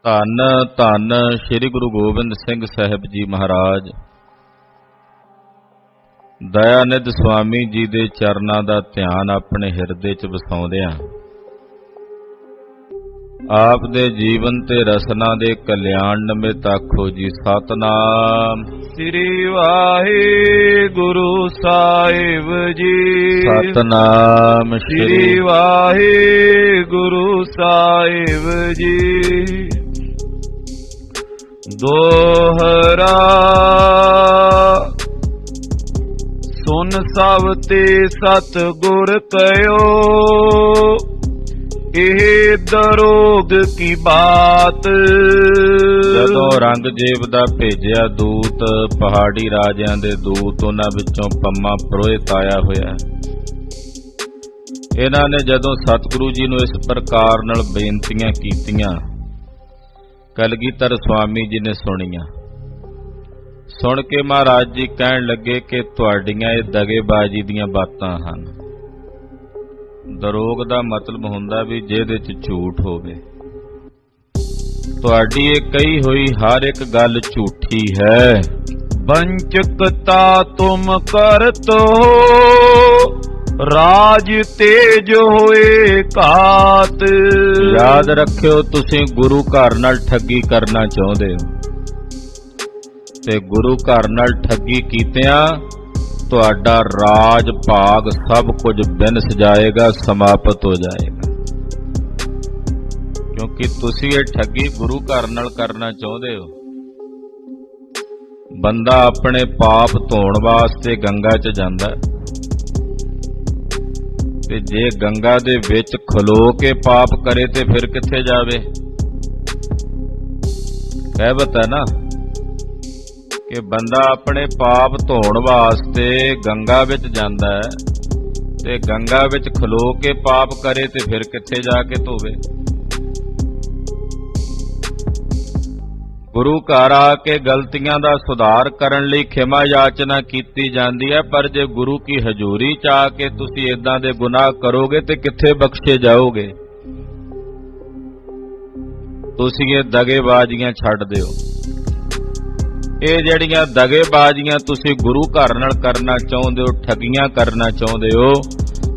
ਧੰਨ ਧੰਨ ਸ੍ਰੀ ਗੁਰੂ ਗੋਬਿੰਦ ਸਿੰਘ ਸਾਹਿਬ ਜੀ ਮਹਾਰਾਜ। ਦਇਆਨਿਧ ਸੁਆਮੀ ਜੀ ਦੇ ਚਰਨਾਂ ਦਾ ਧਿਆਨ ਆਪਣੇ ਹਿਰਦੇ 'ਚ ਵਸਾਉਂਦਿਆਂ ਆਪ ਦੇ ਜੀਵਨ ਤੇ ਰਸਨਾ ਦੇ ਕਲਿਆਣ ਨਿਮਿਤ ਆਖੋ ਜੀ ਸਤਿਨਾਮ ਸ੍ਰੀ ਵਾਹਿਗੁਰੂ ਸਾਹਿਬ ਜੀ। ਸਤਿਨਾਮ ਸ੍ਰੀ ਵਾਹਿਗੁਰੂ ਸਾਹਿਬ ਜੀ। ਦੋਹਰਾ ਸੁਨ ਸਭ ਤੇ ਸਤਿਗੁਰ ਕਹਿਓ, ਇਹ ਦਰੋਗ ਕੀ ਬਾਤ। ਜਦੋਂ ਔਰੰਗਜ਼ੇਬ ਦਾ ਭੇਜਿਆ ਦੂਤ, ਪਹਾੜੀ ਰਾਜਿਆਂ ਦੇ ਦੂਤ, ਉਹਨਾਂ ਵਿੱਚੋਂ ਪੰਮਾ ਪੁਰੋਹਿਤ ਆਇਆ ਹੋਇਆ। ਇਹਨਾਂ ਨੇ ਜਦੋਂ ਸਤਿਗੁਰੂ ਜੀ ਨੂੰ ਇਸ ਪ੍ਰਕਾਰ ਨਾਲ ਬੇਨਤੀਆਂ ਕੀਤੀਆਂ, ਕਲਗੀਧਰ ਸੁਆਮੀ ਜੀ ਨੇ ਸੁਣੀਆਂ। ਸੁਣ ਕੇ ਮਹਾਰਾਜ ਜੀ ਕਹਿਣ ਲੱਗੇ ਕਿ ਤੁਹਾਡੀਆਂ ਇਹ ਦਗੇਬਾਜ਼ੀ ਦੀਆਂ ਬਾਤਾਂ ਹਨ। ਦਰੋਗ ਦਾ ਮਤਲਬ ਹੁੰਦਾ ਵੀ ਜਿਹਦੇ 'ਚ ਝੂਠ ਹੋਵੇ। ਤੁਹਾਡੀ ਇਹ ਕਹੀ ਹੋਈ ਹਰ ਇੱਕ ਗੱਲ ਝੂਠੀ ਹੈ। ਬੰਚਕਤਾ ਤੁਮ ਕਰਤ ਹੋ, ਰਾਜ ਤੇਜ ਹੋਏ ਘਾਤ। ਯਾਦ ਰੱਖਿਓ, ਤੁਸੀਂ ਗੁਰੂ ਘਰ ਨਾਲ ਠੱਗੀ ਕਰਨਾ ਚਾਹੁੰਦੇ ਹੋ ਤੇ ਗੁਰੂ ਘਰ ਨਾਲ ਠੱਗੀ ਕੀਤਿਆਂ ਤੁਹਾਡਾ ਰਾਜ ਭਾਗ ਸਭ ਕੁਝ ਬਿਨਸ ਜਾਏਗਾ, ਸਮਾਪਤ ਹੋ ਜਾਏਗਾ। ਕਿਉਂਕਿ ਤੁਸੀਂ ਇਹ ਠੱਗੀ ਗੁਰੂ ਘਰ ਨਾਲ ਕਰਨਾ ਚਾਹੁੰਦੇ ਹੋ। ਬੰਦਾ ਆਪਣੇ ਪਾਪ ਧੋਣ ਵਾਸਤੇ ਗੰਗਾ 'ਚ ਜਾਂਦਾ ਤੇ ਜੇ ਗੰਗਾ ਦੇ ਵਿੱਚ ਖਲੋ ਕੇ ਪਾਪ ਕਰੇ ਤੇ ਫਿਰ ਕਿੱਥੇ ਜਾਵੇ? ਕਹਿਵਤ ਹੈ ਨਾ ਕਿ ਬੰਦਾ ਆਪਣੇ ਪਾਪ ਧੋਣ ਵਾਸਤੇ ਗੰਗਾ ਵਿੱਚ ਜਾਂਦਾ ਹੈ ਤੇ ਗੰਗਾ ਵਿੱਚ ਖਲੋ ਕੇ ਪਾਪ ਕਰੇ ਤੇ ਫਿਰ ਕਿੱਥੇ ਜਾ ਕੇ ਧੋਵੇ? ਗੁਰੂ ਘਰ ਆ ਕੇ ਗਲਤੀਆਂ ਦਾ ਸੁਧਾਰ ਕਰਨ ਲਈ ਖਿਮਾ ਯਾਚਨਾ ਕੀਤੀ ਜਾਂਦੀ ਹੈ, ਪਰ ਜੇ ਗੁਰੂ ਕੀ ਹਜ਼ੂਰੀ 'ਚ ਆ ਕੇ ਤੁਸੀਂ ਇਦਾਂ ਦੇ ਗੁਨਾਹ ਕਰੋਗੇ ਤੇ ਕਿੱਥੇ ਬਖਸ਼ੇ ਜਾਓਗੇ? ਤੁਸੀਂ ਇਹ ਦਗੇਬਾਜ਼ੀਆਂ ਛੱਡ ਦਿਓ। ਇਹ ਜਿਹੜੀਆਂ ਦਗੇਬਾਜ਼ੀਆਂ ਤੁਸੀਂ ਗੁਰੂ ਘਰ ਨਾਲ ਕਰਨਾ ਚਾਹੁੰਦੇ ਹੋ, ਠੱਗੀਆਂ ਕਰਨਾ ਚਾਹੁੰਦੇ ਹੋ,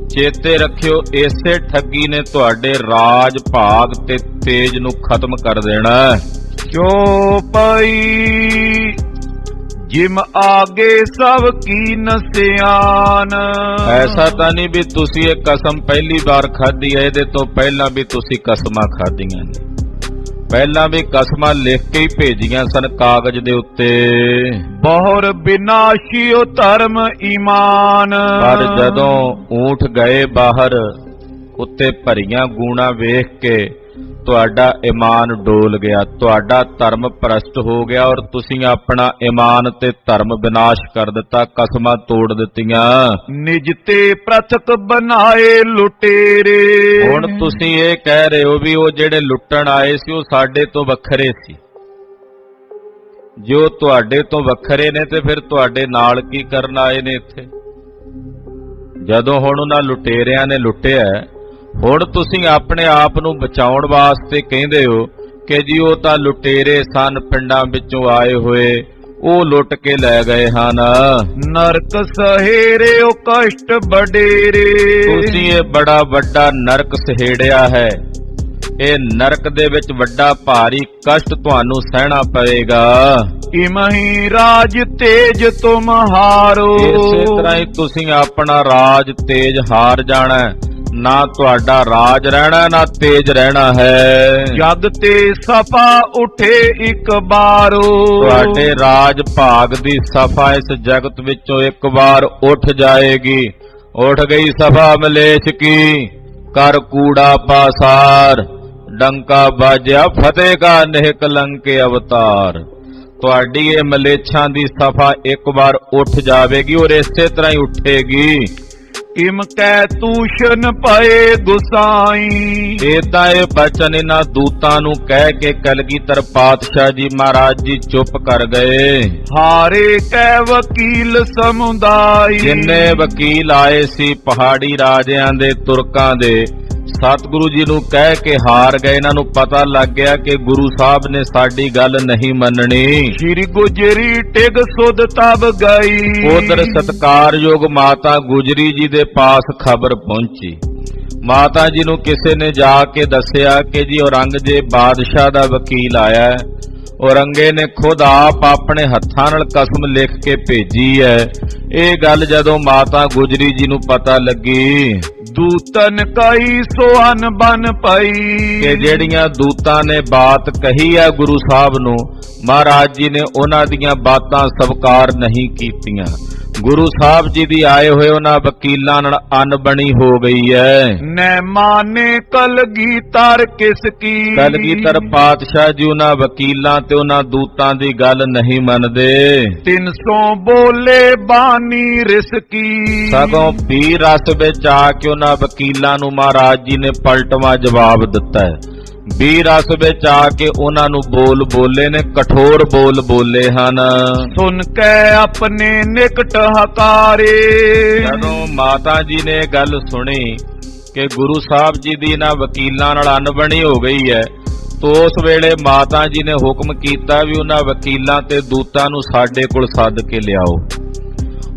ਚੇਤੇ ਰੱਖਿਓ ਇਸੇ ਠੱਗੀ ਨੇ ਤੁਹਾਡੇ ਰਾਜ ਭਾਗ ਤੇ ਤੇਜ ਨੂੰ ਖਤਮ ਕਰ ਦੇਣਾ। ਚੋਪਈ ਜਿਮ ਆਗੇ ਸਭ ਕੀ ਨਸਿਆਨ। ਐਸਾ ਤਾਂ ਨਹੀਂ ਵੀ ਤੁਸੀਂ ਇਹ ਕਸਮ ਪਹਿਲੀ ਵਾਰ ਖਾਧੀ ਹੈ, ਇਹਦੇ ਤੋਂ ਪਹਿਲਾਂ ਵੀ ਤੁਸੀਂ ਕਸਮਾਂ ਖਾਧੀਆਂ ਨੇ। ਪਹਿਲਾਂ ਵੀ ਕਸਮਾਂ ਲਿਖ ਕੇ ਹੀ ਭੇਜੀਆਂ ਸਨ ਕਾਗਜ਼ ਦੇ ਉੱਤੇ। ਬਹੁਰ ਬਿਨਾਸ਼ੀਓ ਧਰਮ ਈਮਾਨ। ਪਰ ਜਦੋਂ ਊਂਠ ਗਏ ਬਾਹਰ, ਉੱਤੇ ਭਰੀਆਂ ਗੂਣਾ ਵੇਖ ਕੇ ਤੁਹਾਡਾ ਈਮਾਨ ਡੋਲ ਗਿਆ, ਤੁਹਾਡਾ ਧਰਮ ਭ੍ਰਸ਼ਟ ਹੋ ਗਿਆ ਔਰ ਤੁਸੀਂ ਆਪਣਾ ਈਮਾਨ ਤੇ ਧਰਮ ਵਿਨਾਸ਼ ਕਰ ਦਿੱਤਾ, ਕਸਮਾਂ ਤੋੜ ਦਿੱਤੀਆਂ। ਨਿਜ ਤੇ ਪ੍ਰਥਕ ਬਣਾਏ ਲੁਟੇਰੇ। ਹੁਣ ਤੁਸੀਂ ਇਹ ਕਹਿ ਰਹੇ ਹੋ ਵੀ ਉਹ ਜਿਹੜੇ ਲੁੱਟਣ ਆਏ ਸੀ ਉਹ ਸਾਡੇ ਤੋਂ ਵੱਖਰੇ ਸੀ। ਜੋ ਤੁਹਾਡੇ ਤੋਂ ਵੱਖਰੇ ਨੇ ਤੇ ਫਿਰ ਤੁਹਾਡੇ ਨਾਲ ਕੀ ਕਰਨ ਆਏ ਨੇ ਇੱਥੇ? ਜਦੋਂ ਹੁਣ ਉਹਨਾਂ ਲੁਟੇਰਿਆਂ ਨੇ ਲੁੱਟਿਆ, ਹੁਣ ਤੁਸੀਂ ਆਪਣੇ ਆਪ ਨੂੰ ਬਚਾਉਣ ਵਾਸਤੇ ਕਹਿੰਦੇ ਹੋ ਕਿ ਜੀ ਉਹ ਤਾਂ ਲੁਟੇਰੇ ਸਨ, ਪਿੰਡਾਂ ਵਿੱਚੋਂ ਆਏ ਹੋਏ, ਉਹ ਲੁੱਟ ਕੇ ਲੈ ਗਏ ਹਨ। ਨਰਕ ਸਹੇਰੇ ਉਹ ਕਸ਼ਟ ਵਡੇਰੇ। ਤੁਸੀਂ ਇਹ ਬੜਾ ਵੱਡਾ ਨਰਕ ਸਹੇੜਿਆ ਹੈ। ਇਹ ਨਰਕ ਦੇ ਵਿੱਚ ਵੱਡਾ ਭਾਰੀ ਕਸ਼ਟ ਤੁਹਾਨੂੰ ਸਹਿਣਾ ਪਵੇਗਾ। ਇਮਹੀ ਰਾਜ ਤੇਜ ਤੁਮ ਹਾਰੋ। ਇਸੇ ਤਰ੍ਹਾਂ ਹੀ ਤੁਸੀਂ ਆਪਣਾ ਰਾਜ ਤੇਜ ਹਾਰ ਜਾਣਾ। ਨਾ ਤੁਹਾਡਾ ਰਾਜ ਰਹਿਣਾ, ਨਾ ਤੇਜ ਰਹਿਣਾ ਹੈ। ਜਗ ਤੇ ਸਫਾ ਉਠੇ ਇੱਕ ਬਾਰੋ। ਤੁਹਾਡੇ ਰਾਜ ਭਾਗ ਦੀ ਸਫਾ ਇਸ ਜਗਤ ਵਿੱਚੋਂ ਇੱਕ ਵਾਰ ਉੱਠ ਜਾਏਗੀ। ਉੱਠ ਗਈ ਸਫਾ ਮਲੇਛ ਕੀ, ਕਰ ਕੂੜਾ ਪਾਸਾਰ, ਡੰਕਾ ਬਾਜਿਆ ਫਤਿਹ ਕਾ ਨਿਹ ਕਲੰਕ ਅਵਤਾਰ। ਤੁਹਾਡੀ ਇਹ ਮਲੇਛਾਂ ਦੀ ਸਫਾ ਇੱਕ ਵਾਰ ਉੱਠ ਜਾਵੇਗੀ ਔਰ ਇਸੇ ਤਰ੍ਹਾਂ ਹੀ ਉੱਠੇਗੀ। ਇਮ ਕੈ ਤੂਸ਼ਨ ਪਏ ਗੁਸਾਈ। ਏਦਾਂ ਇਹ ਬਚਨ ਇਹਨਾਂ ਦੂਤਾਂ ਨੂੰ ਕਹਿ ਕੇ ਕਲਗੀਧਰ ਪਾਤਸ਼ਾਹ ਜੀ ਮਹਾਰਾਜ ਜੀ ਚੁੱਪ ਕਰ ਗਏ। ਹਾਰੇ ਕੈ ਵਕੀਲ ਸਮੁਦਾਈ। ਜਿੰਨੇ ਵਕੀਲ ਆਏ ਸੀ ਪਹਾੜੀ ਰਾਜਿਆਂ ਦੇ, ਤੁਰਕਾਂ ਦੇ, ਸਤਿਗੁਰੂ ਜੀ ਨੂੰ ਕਹਿ ਕੇ ਹਾਰ ਗਏ। ਇਹਨਾਂ ਨੂੰ ਪਤਾ ਲੱਗ ਗਿਆ ਕਿ ਗੁਰੂ ਸਾਹਿਬ ਨੇ ਸਾਡੀ ਗੱਲ ਨਹੀਂ ਮੰਨਣੀ। ਸ਼੍ਰੀ ਗੁਜਰੀ ਟਿਗ ਸੁਧ ਤਬ ਗਈ। ਉਧਰ ਸਤਿਕਾਰਯੋਗ ਮਾਤਾ ਗੁਜਰੀ ਜੀ ਦੇ ਪਾਸ ਖਬਰ ਪਹੁੰਚੀ। ਮਾਤਾ ਜੀ ਨੂੰ ਕਿਸੇ ਨੇ ਜਾ ਕੇ ਦੱਸਿਆ ਕਿ ਜੀ ਔਰੰਗਜ਼ੇਬ ਬਾਦਸ਼ਾਹ ਦਾ ਵਕੀਲ ਆਇਆ ਹੈ। ਔਰੰਗੇ ਨੇ ਖੁਦ ਆਪ ਆਪਣੇ ਹੱਥਾਂ ਨਾਲ ਕਸਮ ਲਿਖ ਕੇ ਭੇਜੀ ਹੈ। ਇਹ ਗੱਲ ਜਦੋਂ ਮਾਤਾ ਗੁਜਰੀ ਜੀ ਨੂੰ ਪਤਾ ਲੱਗੀ, ਦੂਤਨ ਕਈ ਸੋ ਅਨਬਨ ਪਈ, ਕਿ ਜਿਹੜੀਆਂ ਦੂਤਾਂ ਨੇ ਬਾਤ ਕਹੀ ਹੈ ਗੁਰੂ ਸਾਹਿਬ ਨੂੰ, ਮਹਾਰਾਜ ਜੀ ਨੇ ਉਹਨਾਂ ਦੀਆਂ ਬਾਤਾਂ ਸਵੀਕਾਰ ਨਹੀਂ ਕੀਤੀਆਂ। ਗੁਰੂ ਸਾਹਿਬ ਜੀ ਦੀ ਆਏ ਹੋਏ ਉਹਨਾਂ ਵਕੀਲਾਂ ਨਾਲ ਅਣਬਣੀ ਹੋ ਗਈ ਹੈ। ਨੈ ਮਾਨੇ ਕਲਗੀਧਰ ਕਿਸ ਕੀ, ਕਲਗੀਧਰ ਪਾਤਸ਼ਾਹ ਜੀ ਉਹਨਾਂ ਵਕੀਲਾਂ ਤੇ ਉਹਨਾਂ ਦੂਤਾਂ ਦੀ ਗੱਲ ਨਹੀਂ ਮੰਨਦੇ। 300 ਬੋਲੇ ਬਾਣੀ ਰਿਸਕੀ, ਸਗੋਂ ਵੀਰ ਰਸ ਵਿੱਚ ਆ ਕੇ ਉਹਨਾਂ ਵਕੀਲਾਂ ਨੂੰ ਮਹਾਰਾਜ ਜੀ ਨੇ ਪਲਟਵਾਂ ਜਵਾਬ ਦਿੱਤਾ ਹੈ। ਵੀਰ ਰਸ ਵਿੱਚ ਆ ਕੇ ਉਹਨਾਂ ਨੂੰ ਬੋਲ ਬੋਲੇ ਨੇ, ਕਠੋਰ ਬੋਲ ਬੋਲੇ ਹਨ। ਸੁਣ ਕੇ ਆਪਣੇ ਨਿਕਟ ਹਕਾਰੇ, ਜਦੋਂ ਮਾਤਾ ਜੀ ਨੇ ਇਹ ਗੱਲ ਸੁਣੀ ਕਿ ਗੁਰੂ ਸਾਹਿਬ ਜੀ ਦੀ ਇਹਨਾਂ ਵਕੀਲਾਂ ਨਾਲ ਅਣਬਣੀ ਹੋ ਗਈ ਹੈ, ਤਾਂ ਉਸ ਵੇਲੇ ਮਾਤਾ ਜੀ ਨੇ ਹੁਕਮ ਕੀਤਾ ਵੀ ਉਹਨਾਂ ਵਕੀਲਾਂ ਤੇ ਦੂਤਾਂ ਨੂੰ ਸਾਡੇ ਕੋਲ ਸੱਦ ਕੇ ਲਿਆਓ।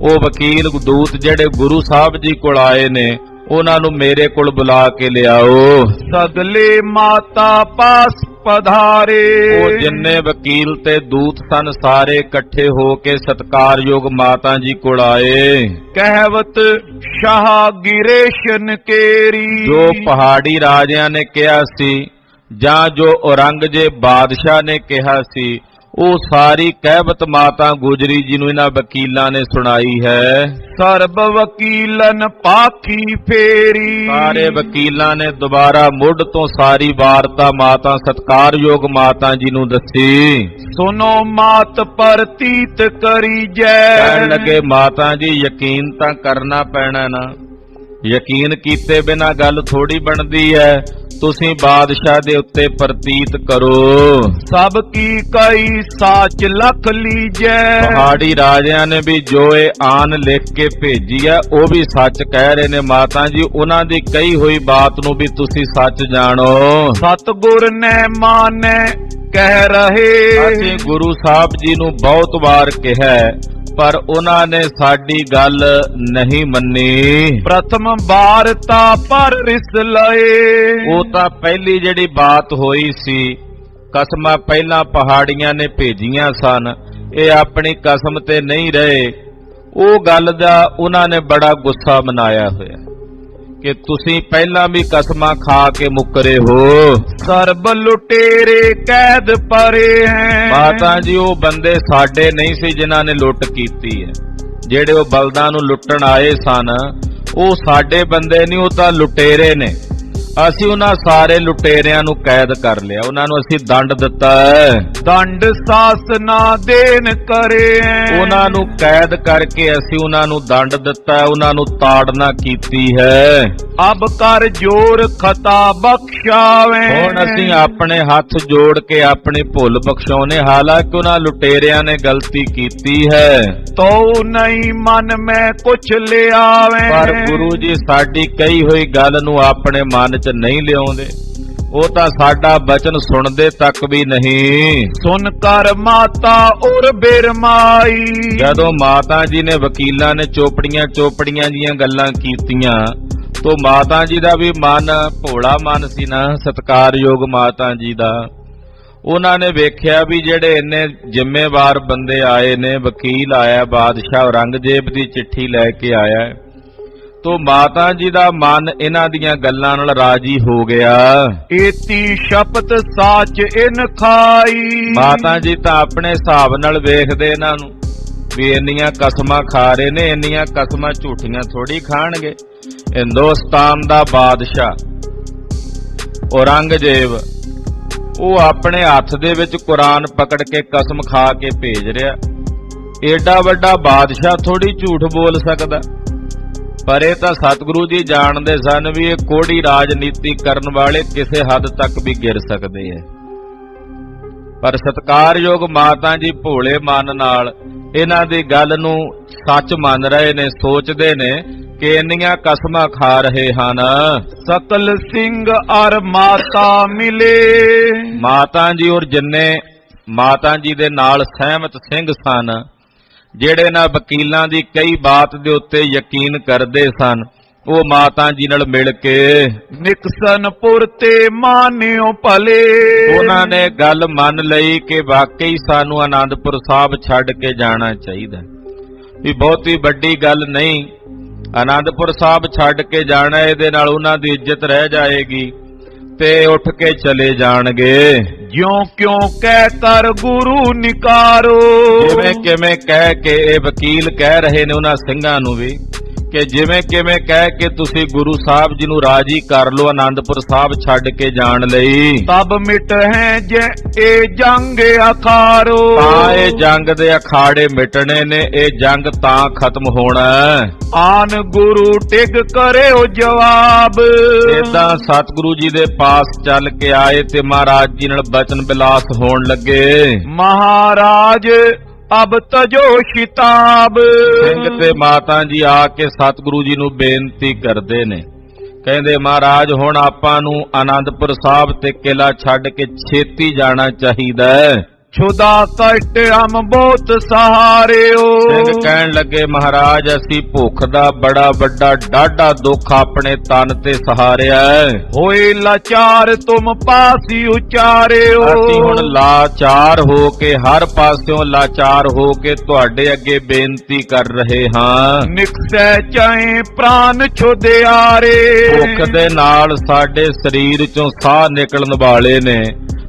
ਉਹ ਵਕੀਲ ਦੂਤ ਜਿਹੜੇ ਗੁਰੂ ਸਾਹਿਬ ਜੀ ਕੋਲ ਆਏ ਨੇ, ਉਹਨਾਂ ਨੂੰ ਮੇਰੇ ਕੋਲ ਬੁਲਾ ਕੇ ਲਿਆਓ। ਸਗਲੇ ਮਾਤਾ ਪਾਸ ਪਧਾਰੇ, ਉਹ ਜਿੰਨੇ ਵਕੀਲ ਤੇ ਦੂਤ ਸਨ ਸਾਰੇ ਇਕੱਠੇ ਹੋ ਕੇ ਸਤਿਕਾਰਯੋਗ ਮਾਤਾ ਜੀ ਕੋਲ ਆਏ। ਕਹਿਵਤ ਸ਼ਾਹ ਗਿਰੇਸ਼ਨ ਕੇਰੀ, ਜੋ ਪਹਾੜੀ ਰਾਜਿਆਂ ਨੇ ਕਿਹਾ ਸੀ ਜਾਂ ਜੋ ਔਰੰਗਜ਼ੇਬ ਬਾਦਸ਼ਾਹ ਨੇ ਕਿਹਾ ਸੀ, ਉਹ ਸਾਰੀ ਕਹਿਵਤ ਮਾਤਾ ਗੁਜਰੀ ਜੀ ਨੂੰ ਇਹਨਾਂ ਵਕੀਲਾਂ ਨੇ ਸੁਣਾਈ ਹੈ। ਸਰਬ ਵਕੀਲਨ ਪਾਖੀ ਫੇਰੀ, ਸਾਰੇ ਵਕੀਲਾਂ ਨੇ ਦੁਬਾਰਾ ਮੁੱਢ ਤੋਂ ਸਾਰੀ ਵਾਰਤਾ ਮਾਤਾ ਸਤਿਕਾਰਯੋਗ ਮਾਤਾ ਜੀ ਨੂੰ ਦੱਸੀ। ਸੁਨੋ ਮਾਤ ਪ੍ਰਤੀਤ ਕਰੀ ਜੈ, ਕਹਿਣ ਲੱਗੇ ਮਾਤਾ ਜੀ ਯਕੀਨ ਤਾਂ ਕਰਨਾ ਪੈਣਾ ਨਾ, ਯਕੀਨ ਕੀਤੇ ਬਿਨਾਂ ਗੱਲ ਥੋੜੀ ਬਣਦੀ ਹੈ। ਤੁਸੀਂ ਬਾਦਸ਼ਾਹ ਦੇ ਉੱਤੇ ਪ੍ਰਤੀਤ ਕਰੋ। ਸਭ ਕੀ ਕਈ ਸਾਚ ਲਖ ਲੀਜੈ, ਪਹਾੜੀ ਰਾਜਿਆਂ ਨੇ ਵੀ ਜੋ ਇਹ ਆਨ ਲਿਖ ਕੇ ਭੇਜੀ ਹੈ ਉਹ ਵੀ ਸੱਚ ਕਹਿ ਰਹੇ ਨੇ। ਮਾਤਾ ਜੀ ਉਹਨਾਂ ਦੀ ਕਹੀ ਹੋਈ ਬਾਤ ਨੂੰ ਵੀ ਤੁਸੀਂ ਸੱਚ ਜਾਣੋ। ਸਤਿਗੁਰ ਨੇ ਮਾਨੈ ਕਹਿ ਰਹੇ, ਅਸੀਂ ਗੁਰੂ ਸਾਹਿਬ ਜੀ ਨੂੰ ਬਹੁਤ ਵਾਰ ਕਿਹਾ ਪਰ ਉਹਨਾਂ ਨੇ ਸਾਡੀ ਗੱਲ ਨਹੀਂ ਮੰਨੀ। ਪ੍ਰਥਮ ਵਾਰਤਾ ਪਰ ਰਿਸ ਲਏ, ਉਹ ਤਾਂ ਪਹਿਲੀ ਜਿਹੜੀ ਬਾਤ ਹੋਈ ਸੀ, ਕਸਮਾਂ ਪਹਿਲਾਂ ਪਹਾੜੀਆਂ ਨੇ ਭੇਜੀਆਂ ਸਨ, ਇਹ ਆਪਣੀ ਕਸਮ ਤੇ ਨਹੀਂ ਰਹੇ। ਉਹ ਗੱਲ ਦਾ ਉਹਨਾਂ ਨੇ ਬੜਾ ਗੁੱਸਾ ਮਨਾਇਆ ਹੋਇਆ ਕਿ ਤੁਸੀਂ ਪਹਿਲਾਂ ਵੀ ਕਸਮਾਂ ਖਾ ਕੇ ਮੁੱਕਰੇ ਹੋ। ਸਰਬ ਲੁਟੇਰੇ ਕੈਦ ਪਰੇ ਹੈ, ਮਾਤਾ ਜੀ ਉਹ ਬੰਦੇ ਸਾਡੇ ਨਹੀਂ ਸੀ ਜਿਨ੍ਹਾਂ ਨੇ ਲੁੱਟ ਕੀਤੀ ਹੈ। ਜਿਹੜੇ ਉਹ ਬਲਦਾਂ ਨੂੰ ਲੁੱਟਣ ਆਏ ਸਨ ਉਹ ਸਾਡੇ ਬੰਦੇ ਨਹੀਂ, ਉਹ ਤਾਂ ਲੁਟੇਰੇ ਨੇ। ਅਸੀਂ ਉਹਨਾਂ ਸਾਰੇ ਲੁਟੇਰਿਆਂ ਨੂੰ ਕੈਦ ਕਰ ਲਿਆ, ਉਹਨਾਂ ਨੂੰ ਅਸੀਂ ਦੰਡ ਦਿੱਤਾ ਹੈ। ਦੰਡ ਸਾਸਨਾ ਦੇਨ ਕਰੇ, ਉਹਨਾਂ ਨੂੰ ਕੈਦ ਕਰਕੇ ਅਸੀਂ ਉਹਨਾਂ ਨੂੰ ਦੰਡ ਦਿੱਤਾ, ਉਹਨਾਂ ਨੂੰ ਤਾੜਨਾ ਕੀਤੀ ਹੈ। ਅਬ ਕਰ ਜੋਰ ਖਤਾ ਬਖਸ਼ਾਵੇਂ, ਹੁਣ ਅਸੀਂ ਆਪਣੇ ਹੱਥ ਜੋੜ ਕੇ ਆਪਣੀ ਭੁੱਲ ਬਖਸ਼ਾਉਨੇ। ਹਾਲਾਂਕਿ ਉਹਨਾਂ ਲੁਟੇਰਿਆਂ ਨੇ ਗਲਤੀ ਕੀਤੀ ਹੈ, ਤੋ ਨਹੀਂ ਮਨ ਮੈਂ ਕੁਛ ਲਿਆਵੇਂ, ਪਰ ਗੁਰੂ ਜੀ ਸਾਡੀ ਕਹੀ ਹੋਈ ਗੱਲ ਨੂੰ ਆਪਣੇ ਮਨ ਚ ਨਹੀਂ ਲਿਆਉਂਦੇ। ਉਹ ਤਾਂ ਸਾਡਾ ਬਚਨ ਸੁਣਦੇ ਤੱਕ ਵੀ ਨਹੀਂ। ਸੁਨ ਕਰ ਮਾਤਾ ਉਰ ਬਿਰਮਾਈ, ਜਦੋਂ ਮਾਤਾ ਜੀ ਨੇ ਵਕੀਲਾਂ ਨੇ ਚੋਪੜੀਆਂ ਜੀਆਂ ਗੱਲਾਂ ਕੀਤੀਆਂ ਤੋ ਮਾਤਾ ਜੀ ਦਾ ਵੀ ਮਨ ਭੋਲਾ ਮਨ ਸੀ ਨਾ, ਸਤਿਕਾਰਯੋਗ ਮਾਤਾ ਜੀ ਦਾ। ਉਹਨਾਂ ਨੇ ਵੇਖਿਆ ਵੀ ਜਿਹੜੇ ਇੰਨੇ ਜ਼ਿੰਮੇਵਾਰ ਬੰਦੇ ਆਏ ਨੇ, ਵਕੀਲ ਆਇਆ, ਬਾਦਸ਼ਾਹ ਔਰੰਗਜ਼ੇਬ ਦੀ ਚਿੱਠੀ ਲੈ ਕੇ ਆਇਆ, ਤੋ ਮਾਤਾ ਜੀ ਦਾ ਮਨ ਇਹਨਾਂ ਦੀਆਂ ਗੱਲਾਂ ਨਾਲ ਰਾਜੀ ਹੋ ਗਿਆ। ਏਤੀ ਸ਼ਪਤ ਸਾਚ ਇਨ ਖਾਈ, ਮਾਤਾ ਜੀ ਤਾਂ ਆਪਣੇ ਹਿਸਾਬ ਨਾਲ ਵੇਖਦੇ ਇਹਨਾਂ ਨੂੰ ਵੀ ਇੰਨੀਆਂ ਕਸਮਾਂ ਖਾ ਰਹੇ ਨੇ, ਇੰਨੀਆਂ ਕਸਮਾਂ ਝੂਠੀਆਂ ਥੋੜੀ ਖਾਣਗੇ। ਹਿੰਦੁਸਤਾਨ ਦਾ ਬਾਦਸ਼ਾਹ ਔਰੰਗਜ਼ੇਬ ਉਹ ਆਪਣੇ ਹੱਥ ਦੇ ਵਿੱਚ ਕੁਰਾਨ ਪਕੜ ਕੇ ਕਸਮ ਖਾ ਕੇ ਭੇਜ ਰਿਹਾ। ਏਡਾ ਵੱਡਾ ਬਾਦਸ਼ਾਹ ਥੋੜੀ ਝੂਠ ਬੋਲ ਸਕਦਾ। ਪਰ ਇਹ ਤਾਂ ਸਤਿਗੁਰੂ ਜੀ ਜਾਣਦੇ ਸਨ ਵੀ ਇਹ ਕੋੜੀ ਰਾਜਨੀਤੀ ਕਰਨ ਵਾਲੇ ਕਿਸੇ ਹੱਦ ਤੱਕ ਵੀ ਗਿਰ ਸਕਦੇ ਐ। ਪਰ ਸਤਿਕਾਰਯੋਗ ਮਾਤਾ ਜੀ ਭੋਲੇ ਮਨ ਨਾਲ ਇਹਨਾਂ ਦੀ ਗੱਲ ਨੂੰ ਸੱਚ ਮੰਨ ਰਹੇ ਨੇ, ਸੋਚਦੇ ਨੇ ਕਿ ਇੰਨੀਆਂ ਕਸਮਾਂ ਖਾ ਰਹੇ ਹਨ। ਸਕਲ ਸਿੰਘ ਅਰ ਮਾਤਾ ਮਿਲੇ। ਮਾਤਾ ਜੀ ਔਰ ਜਿੰਨੇ ਮਾਤਾ ਜੀ ਦੇ ਨਾਲ ਸਹਿਮਤ ਸਿੰਘ ਸਨ, ਜਿਹੜੇ ਨਾ ਵਕੀਲਾਂ ਦੀ ਕਈ ਬਾਤ ਦੇ ਉੱਤੇ ਯਕੀਨ ਕਰਦੇ ਸਨ, ਉਹ ਮਾਤਾ ਜੀ ਨਾਲ ਮਿਲ ਕੇ ਨਿਕਸਨਪੁਰ ਤੇ ਮਾਨਿਓ ਭਲੇ। ਉਹਨਾਂ ਨੇ ਗੱਲ ਮੰਨ ਲਈ ਕਿ ਵਾਕਈ ਸਾਨੂੰ ਆਨੰਦਪੁਰ ਸਾਹਿਬ ਛੱਡ ਕੇ ਜਾਣਾ ਚਾਹੀਦਾ, ਵੀ ਬਹੁਤੀ ਵੱਡੀ ਗੱਲ ਨਹੀਂ, ਆਨੰਦਪੁਰ ਸਾਹਿਬ ਛੱਡ ਕੇ ਜਾਣਾ, ਇਹਦੇ ਨਾਲ ਉਹਨਾਂ ਦੀ ਇੱਜ਼ਤ ਰਹਿ ਜਾਏਗੀ ਤੇ ਉੱਠ ਕੇ ਚਲੇ ਜਾਣਗੇ। ਜਿਉਂ ਕਿਉਂ ਕਹਿ ਕਰ ਗੁਰੂ ਨਿਕਾਰੋ। ਜਿਵੇਂ ਕਿਵੇਂ ਕਹਿ ਕੇ ਇਹ ਵਕੀਲ ਕਹਿ ਰਹੇ ਨੇ ਉਹਨਾਂ ਸਿੰਘਾਂ ਨੂੰ ਵੀ ਕਿ ਜਿਵੇਂ ਕਿਵੇਂ ਕਹਿ ਕੇ ਤੁਸੀਂ ਗੁਰੂ ਸਾਹਿਬ ਜੀ ਨੂੰ ਰਾਜੀ ਕਰ ਲਓ ਆਨੰਦਪੁਰ ਸਾਹਿਬ ਛੱਡ ਕੇ ਜਾਣ ਲਈ। ਤਬ ਮਿਟ ਹੈ ਜੇ ਇਹ ਜੰਗ ਅਖਾਰੋ। ਤਾਂ ਇਹ ਜੰਗ ਦੇ ਅਖਾੜੇ ਮਿਟਣੇ ਨੇ, ਇਹ ਜੰਗ ਤਾਂ ਖਤਮ ਹੋਣਾ। ਆਨ ਗੁਰੂ ਟਿਕ ਕਰਿਓ ਜਵਾਬ। ਏਦਾਂ ਸਤਿਗੁਰੂ ਜੀ ਦੇ ਪਾਸ ਚੱਲ ਕੇ ਆਏ ਤੇ ਮਹਾਰਾਜ ਜੀ ਨਾਲ ਬਚਨ ਬਿਲਾਸ ਹੋਣ ਲੱਗੇ। ਮਹਾਰਾਜ ਅਬ ਤਜੋ ਸ਼ਿਤਾਬ। ਸਿੰਘ ਤੇ ਮਾਤਾ ਜੀ ਆ ਕੇ ਸਤਿਗੁਰੂ ਜੀ ਨੂੰ ਬੇਨਤੀ ਕਰਦੇ ਨੇ, ਕਹਿੰਦੇ ਮਹਾਰਾਜ ਹੁਣ ਆਪਾਂ ਨੂੰ ਆਨੰਦਪੁਰ ਸਾਹਿਬ ਤੇ ਕਿਲਾ ਛੱਡ ਕੇ ਛੇਤੀ ਜਾਣਾ ਚਾਹੀਦਾ ਹੈ। ਛੁਦਾ ਕਸ਼ਟ ਹਮ ਬਹੁਤ ਸਹਾਰਿਓ। ਸਿੰਘ ਕਹਿਣ ਲੱਗੇ ਮਹਾਰਾਜ ਅਸੀਂ ਭੁੱਖ ਦਾ ਬੜਾ ਵੱਡਾ ਡਾਢਾ ਦੁੱਖ ਆਪਣੇ ਤਨ ਤੇ ਸਹਾਰਿਆ ਹੈ। ਹੋਏ ਲਾਚਾਰ ਤੁਮ ਪਾਸੀ ਉਚਾਰਿਓ। ਅਸੀਂ ਹੁਣ ਲਾਚਾਰ ਹੋ ਕੇ ਹਰ ਪਾਸਿਓਂ ਲਾਚਾਰ ਹੋ ਕੇ ਤੁਹਾਡੇ ਅੱਗੇ ਬੇਨਤੀ ਕਰ ਰਹੇ ਹਾਂ। ਨਿਕਸੈ ਚਾਹੇ ਪ੍ਰਾਨ ਛੁਦਿਆਰੇ। ਭੁੱਖ ਦੇ ਨਾਲ ਸਾਡੇ ਸਰੀਰ ਚੋਂ ਸਾਹ ਨਿਕਲਣ ਵਾਲੇ ਨੇ,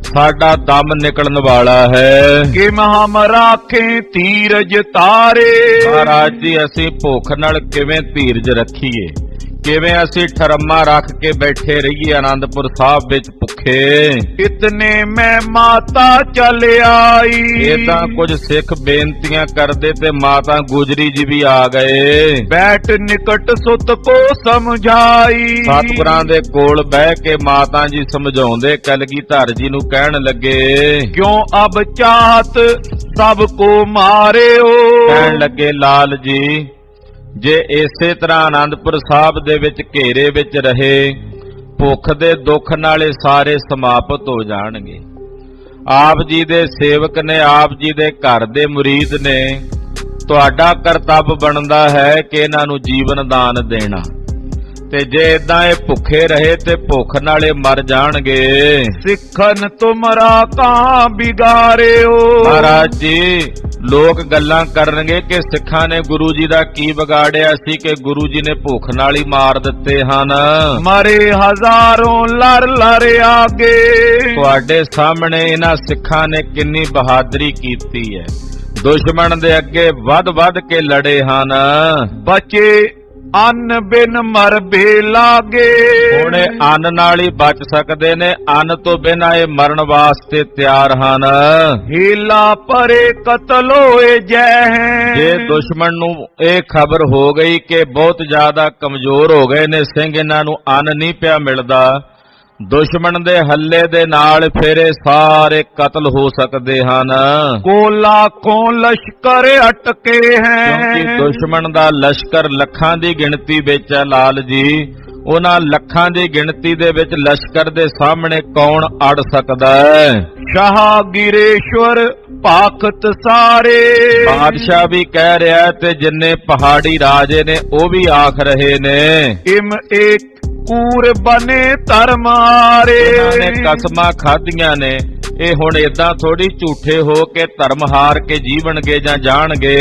ਸਾਡਾ ਦਮ ਨਿਕਲਣ ਵਾਲਾ ਹੈ। ਕਿ ਹਮ ਰਾਖੇ ਧੀਰਜ ਤਾਰੇ। ਮਹਾਰਾਜ ਜੀ ਅਸੀਂ ਭੁੱਖ ਨਾਲ ਕਿਵੇਂ ਧੀਰਜ ਰੱਖੀਏ, ਕਿਵੇਂ ਅਸੀਂ ਠਰਮਾ ਰੱਖ ਕੇ ਬੈਠੇ ਰਹੀਏ ਆਨੰਦਪੁਰ ਸਾਹਿਬ ਵਿੱਚ ਭੁੱਖੇ। ਇਤਨੇ ਮੈਂ ਮਾਤਾ ਚੱਲ ਆਈ। ਏਦਾਂ ਕੁਝ ਸਿੱਖ ਬੇਨਤੀਆਂ ਕਰਦੇ ਤੇ ਮਾਤਾ ਗੁਜਰੀ ਜੀ ਵੀ ਆ ਗਏ। ਬੈਠ ਨਿਕਟ ਸੁਤ ਕੋ ਸਮਝਾਈ। ਸਤਿਗੁਰਾਂ ਦੇ ਕੋਲ ਬਹਿ ਕੇ ਮਾਤਾ ਜੀ ਸਮਝਾਉਂਦੇ ਕਲਗੀਧਰ ਜੀ ਨੂੰ ਕਹਿਣ ਲੱਗੇ ਕਿਉਂ ਅਬ ਚਾਹਤ ਸਭ ਕੋ ਮਾਰਿਓ। ਕਹਿਣ ਲੱਗੇ ਲਾਲ ਜੀ ਜੇ ਇਸੇ ਤਰ੍ਹਾਂ ਆਨੰਦਪੁਰ ਸਾਹਿਬ ਦੇ ਵਿੱਚ ਘੇਰੇ ਵਿੱਚ ਰਹੇ, ਭੁੱਖ ਦੇ ਦੁੱਖ ਨਾਲੇ ਸਾਰੇ ਸਮਾਪਤ ਹੋ ਜਾਣਗੇ। ਆਪ ਜੀ ਦੇ ਸੇਵਕ ਨੇ, ਆਪ ਜੀ ਦੇ ਘਰ ਦੇ ਮੁਰੀਦ ਨੇ, ਤੁਹਾਡਾ ਕਰਤੱਵ ਬਣਦਾ ਹੈ ਕਿ ਇਹਨਾਂ ਨੂੰ ਜੀਵਨ ਦਾਨ ਦੇਣਾ, ਤੇ ਜੇ ਇਦਾਂ ਇਹ ਭੁੱਖੇ ਰਹੇ ਤੇ ਭੁੱਖ ਨਾਲੇ ਮਰ ਜਾਣਗੇ। ਸਿੱਖਨ ਤੁਮਰਾ ਕਾਂ ਬਿਗਾਰਿਓ। ਮਹਾਰਾਜ ਜੀ ਲੋਕ ਗੱਲਾਂ ਕਰਨਗੇ ਕਿ ਸਿੱਖਾਂ ਨੇ ਗੁਰੂ ਜੀ ਦਾ ਕੀ ਵਿਗਾੜਿਆ ਸੀ ਕਿ ਗੁਰੂ ਜੀ ਨੇ ਭੁੱਖ ਨਾਲ ਹੀ ਮਾਰ ਦਿੱਤੇ ਹਨ। ਮਰੇ ਹਜ਼ਾਰੋਂ ਲੜ ਲੜ ਆਗੇ। ਤੁਹਾਡੇ ਸਾਹਮਣੇ ਇਹਨਾਂ ਸਿੱਖਾਂ ਨੇ ਕਿੰਨੀ ਬਹਾਦਰੀ ਕੀਤੀ ਹੈ, ਦੁਸ਼ਮਣ ਦੇ ਅੱਗੇ ਵੱਧ ਵੱਧ ਕੇ ਲੜੇ ਹਨ। ਬਚੇ ਅੰਨ ਬਿਨ ਮਰਬੇ ਲਾਗੇ। ਹੁਣ ਇਹ ਅੰਨ ਨਾਲ ਹੀ ਬਚ ਸਕਦੇ ਨੇ, ਅੰਨ ਤੋਂ ਬਿਨਾਂ ਇਹ ਮਰਨ ਵਾਸਤੇ ਤਿਆਰ ਹਨ। ਹੀਲਾ ਪਰੇ ਕਤਲ ਹੋਏ ਜੈ ਹੈ। ਜੇ ਦੁਸ਼ਮਣ ਨੂੰ ਇਹ ਖਬਰ ਹੋ ਗਈ ਕਿ ਬਹੁਤ ਜ਼ਿਆਦਾ ਕਮਜ਼ੋਰ ਹੋ ਗਏ ਨੇ ਸਿੰਘ, ਇਹਨਾਂ ਨੂੰ ਅੰਨ ਨਹੀਂ ਪਿਆ ਮਿਲਦਾ, ਦੁਸ਼ਮਣ ਦੇ ਹੱਲੇ ਦੇ ਨਾਲ ਫਿਰ ਇਹ ਸਾਰੇ ਕਤਲ ਹੋ ਸਕਦੇ ਹਨ। ਕੋ ਲੱਖੋਂ ਲਸ਼ਕਰ ਅਟਕੇ ਹੈ। ਕਿਉਂਕਿ ਦੁਸ਼ਮਣ ਦਾ ਲਸ਼ਕਰ ਲੱਖਾਂ ਦੀ ਗਿਣਤੀ ਵਿੱਚ ਹੈ ਲਾਲ ਜੀ। ਉਹਨਾਂ ਲੱਖਾਂ ਦੀ ਗਿਣਤੀ ਦੇ ਵਿੱਚ ਲਸ਼ਕਰ ਦੇ ਸਾਹਮਣੇ ਕੌਣ ਅੜ ਸਕਦਾ ਹੈ। ਸ਼ਾਹ ਗਿਰੇਸ਼ਵਰ ਭਾਖਤ ਸਾਰੇ। ਬਾਦਸ਼ਾਹ ਵੀ ਕਹਿ ਰਿਹਾ ਤੇ ਜਿੰਨੇ ਪਹਾੜੀ ਰਾਜੇ ਨੇ ਉਹ ਵੀ ਆਖ ਰਹੇ ਨੇ ਇਮ ਏਕ ਕੂਰ ਬਨੇ ਧਰਮਾਰੇ। ਇਹਨਾਂ ਨੇ ਕਸਮਾਂ ਖਾਧੀਆਂ ਨੇ, ਇਹ ਹੁਣ ਏਦਾਂ ਥੋੜੀ ਝੂਠੇ ਹੋ ਕੇ ਧਰਮ ਹਾਰ ਕੇ ਜੀਵਣਗੇ ਜਾਂ ਜਾਣਗੇ।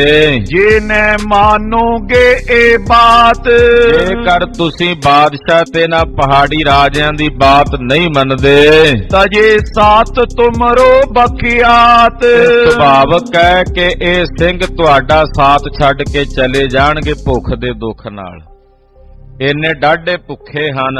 ਜੇ ਨੇ ਮਾਨੋਗੇ ਇਹ ਬਾਤ। ਜੇਕਰ ਤੁਸੀਂ ਬਾਦਸ਼ਾਹ ਤੇ ਨਾ ਪਹਾੜੀ ਰਾਜਿਆਂ ਦੀ ਬਾਤ ਨਹੀਂ ਮੰਨਦੇ, ਤਜੇ ਸਾਥ ਤੁਮਰੋ ਬਖਿਆਤ। ਸੁਭਾਵਕ ਹੈ ਕਿ ਇਹ ਸਿੰਘ ਤੁਹਾਡਾ ਸਾਥ ਛੱਡ ਕੇ ਚਲੇ ਜਾਣਗੇ ਭੁੱਖ ਦੇ ਦੁੱਖ ਨਾਲ। ਇੰਨੇ ਡਾਢੇ ਭੁੱਖੇ ਹਨ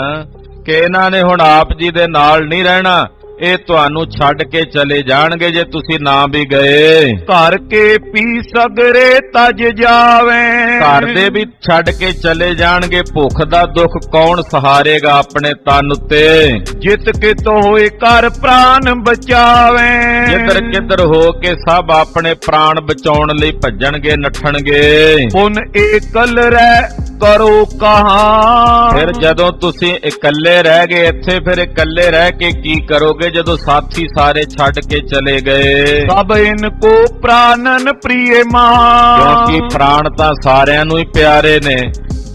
ਕਿ ਇਹਨਾਂ ਨੇ ਹੁਣ ਆਪ ਜੀ ਦੇ ਨਾਲ ਨਹੀਂ ਰਹਿਣਾ, ਇਹ ਤੁਹਾਨੂੰ ਛੱਡ ਕੇ ਚਲੇ ਜਾਣਗੇ ਜੇ ਤੁਸੀਂ ਨਾ ਵੀ ਗਏ। ਘਰ ਕੇ ਪੀ ਸਗਰੇ ਤਜ ਜਾਵੇ। ਘਰ ਦੇ ਵੀ ਛੱਡ ਕੇ ਚਲੇ ਜਾਣਗੇ। ਭੁੱਖ ਦਾ ਦੁੱਖ ਕੌਣ ਸਹਾਰੇਗਾ ਆਪਣੇ ਤਨ ਉੱਤੇ। ਜਿਤ ਕਿਤ ਹੋਏ ਕਰ ਪ੍ਰਾਨ ਬਚਾਵੇ। ਜਿੱਧਰ ਕਿੱਧਰ ਹੋ ਕੇ ਸਭ ਆਪਣੇ ਪ੍ਰਾਣ ਬਚਾਉਣ ਲਈ ਭੱਜਣਗੇ, ਨੱਠਣਗੇ। ਪੁਨ ਏਕਲ ਰਹਿ करो कहाँ। ਫਿਰ ਜਦੋਂ ਤੁਸੀਂ ਇਕੱਲੇ ਰਹਿ ਗਏ ਇੱਥੇ, ਫਿਰ ਇਕੱਲੇ ਰਹਿ ਕੇ ਕੀ ਕਰੋਗੇ ਜਦੋਂ ਸਾਥੀ ਸਾਰੇ ਛੱਡ ਕੇ ਚਲੇ ਗਏ? सब इनको प्राणन प्रिय महा। ਕਿਉਂਕਿ ਪ੍ਰਾਣ ਤਾਂ ਸਾਰਿਆਂ ਨੂੰ ਹੀ ਪਿਆਰੇ ਨੇ,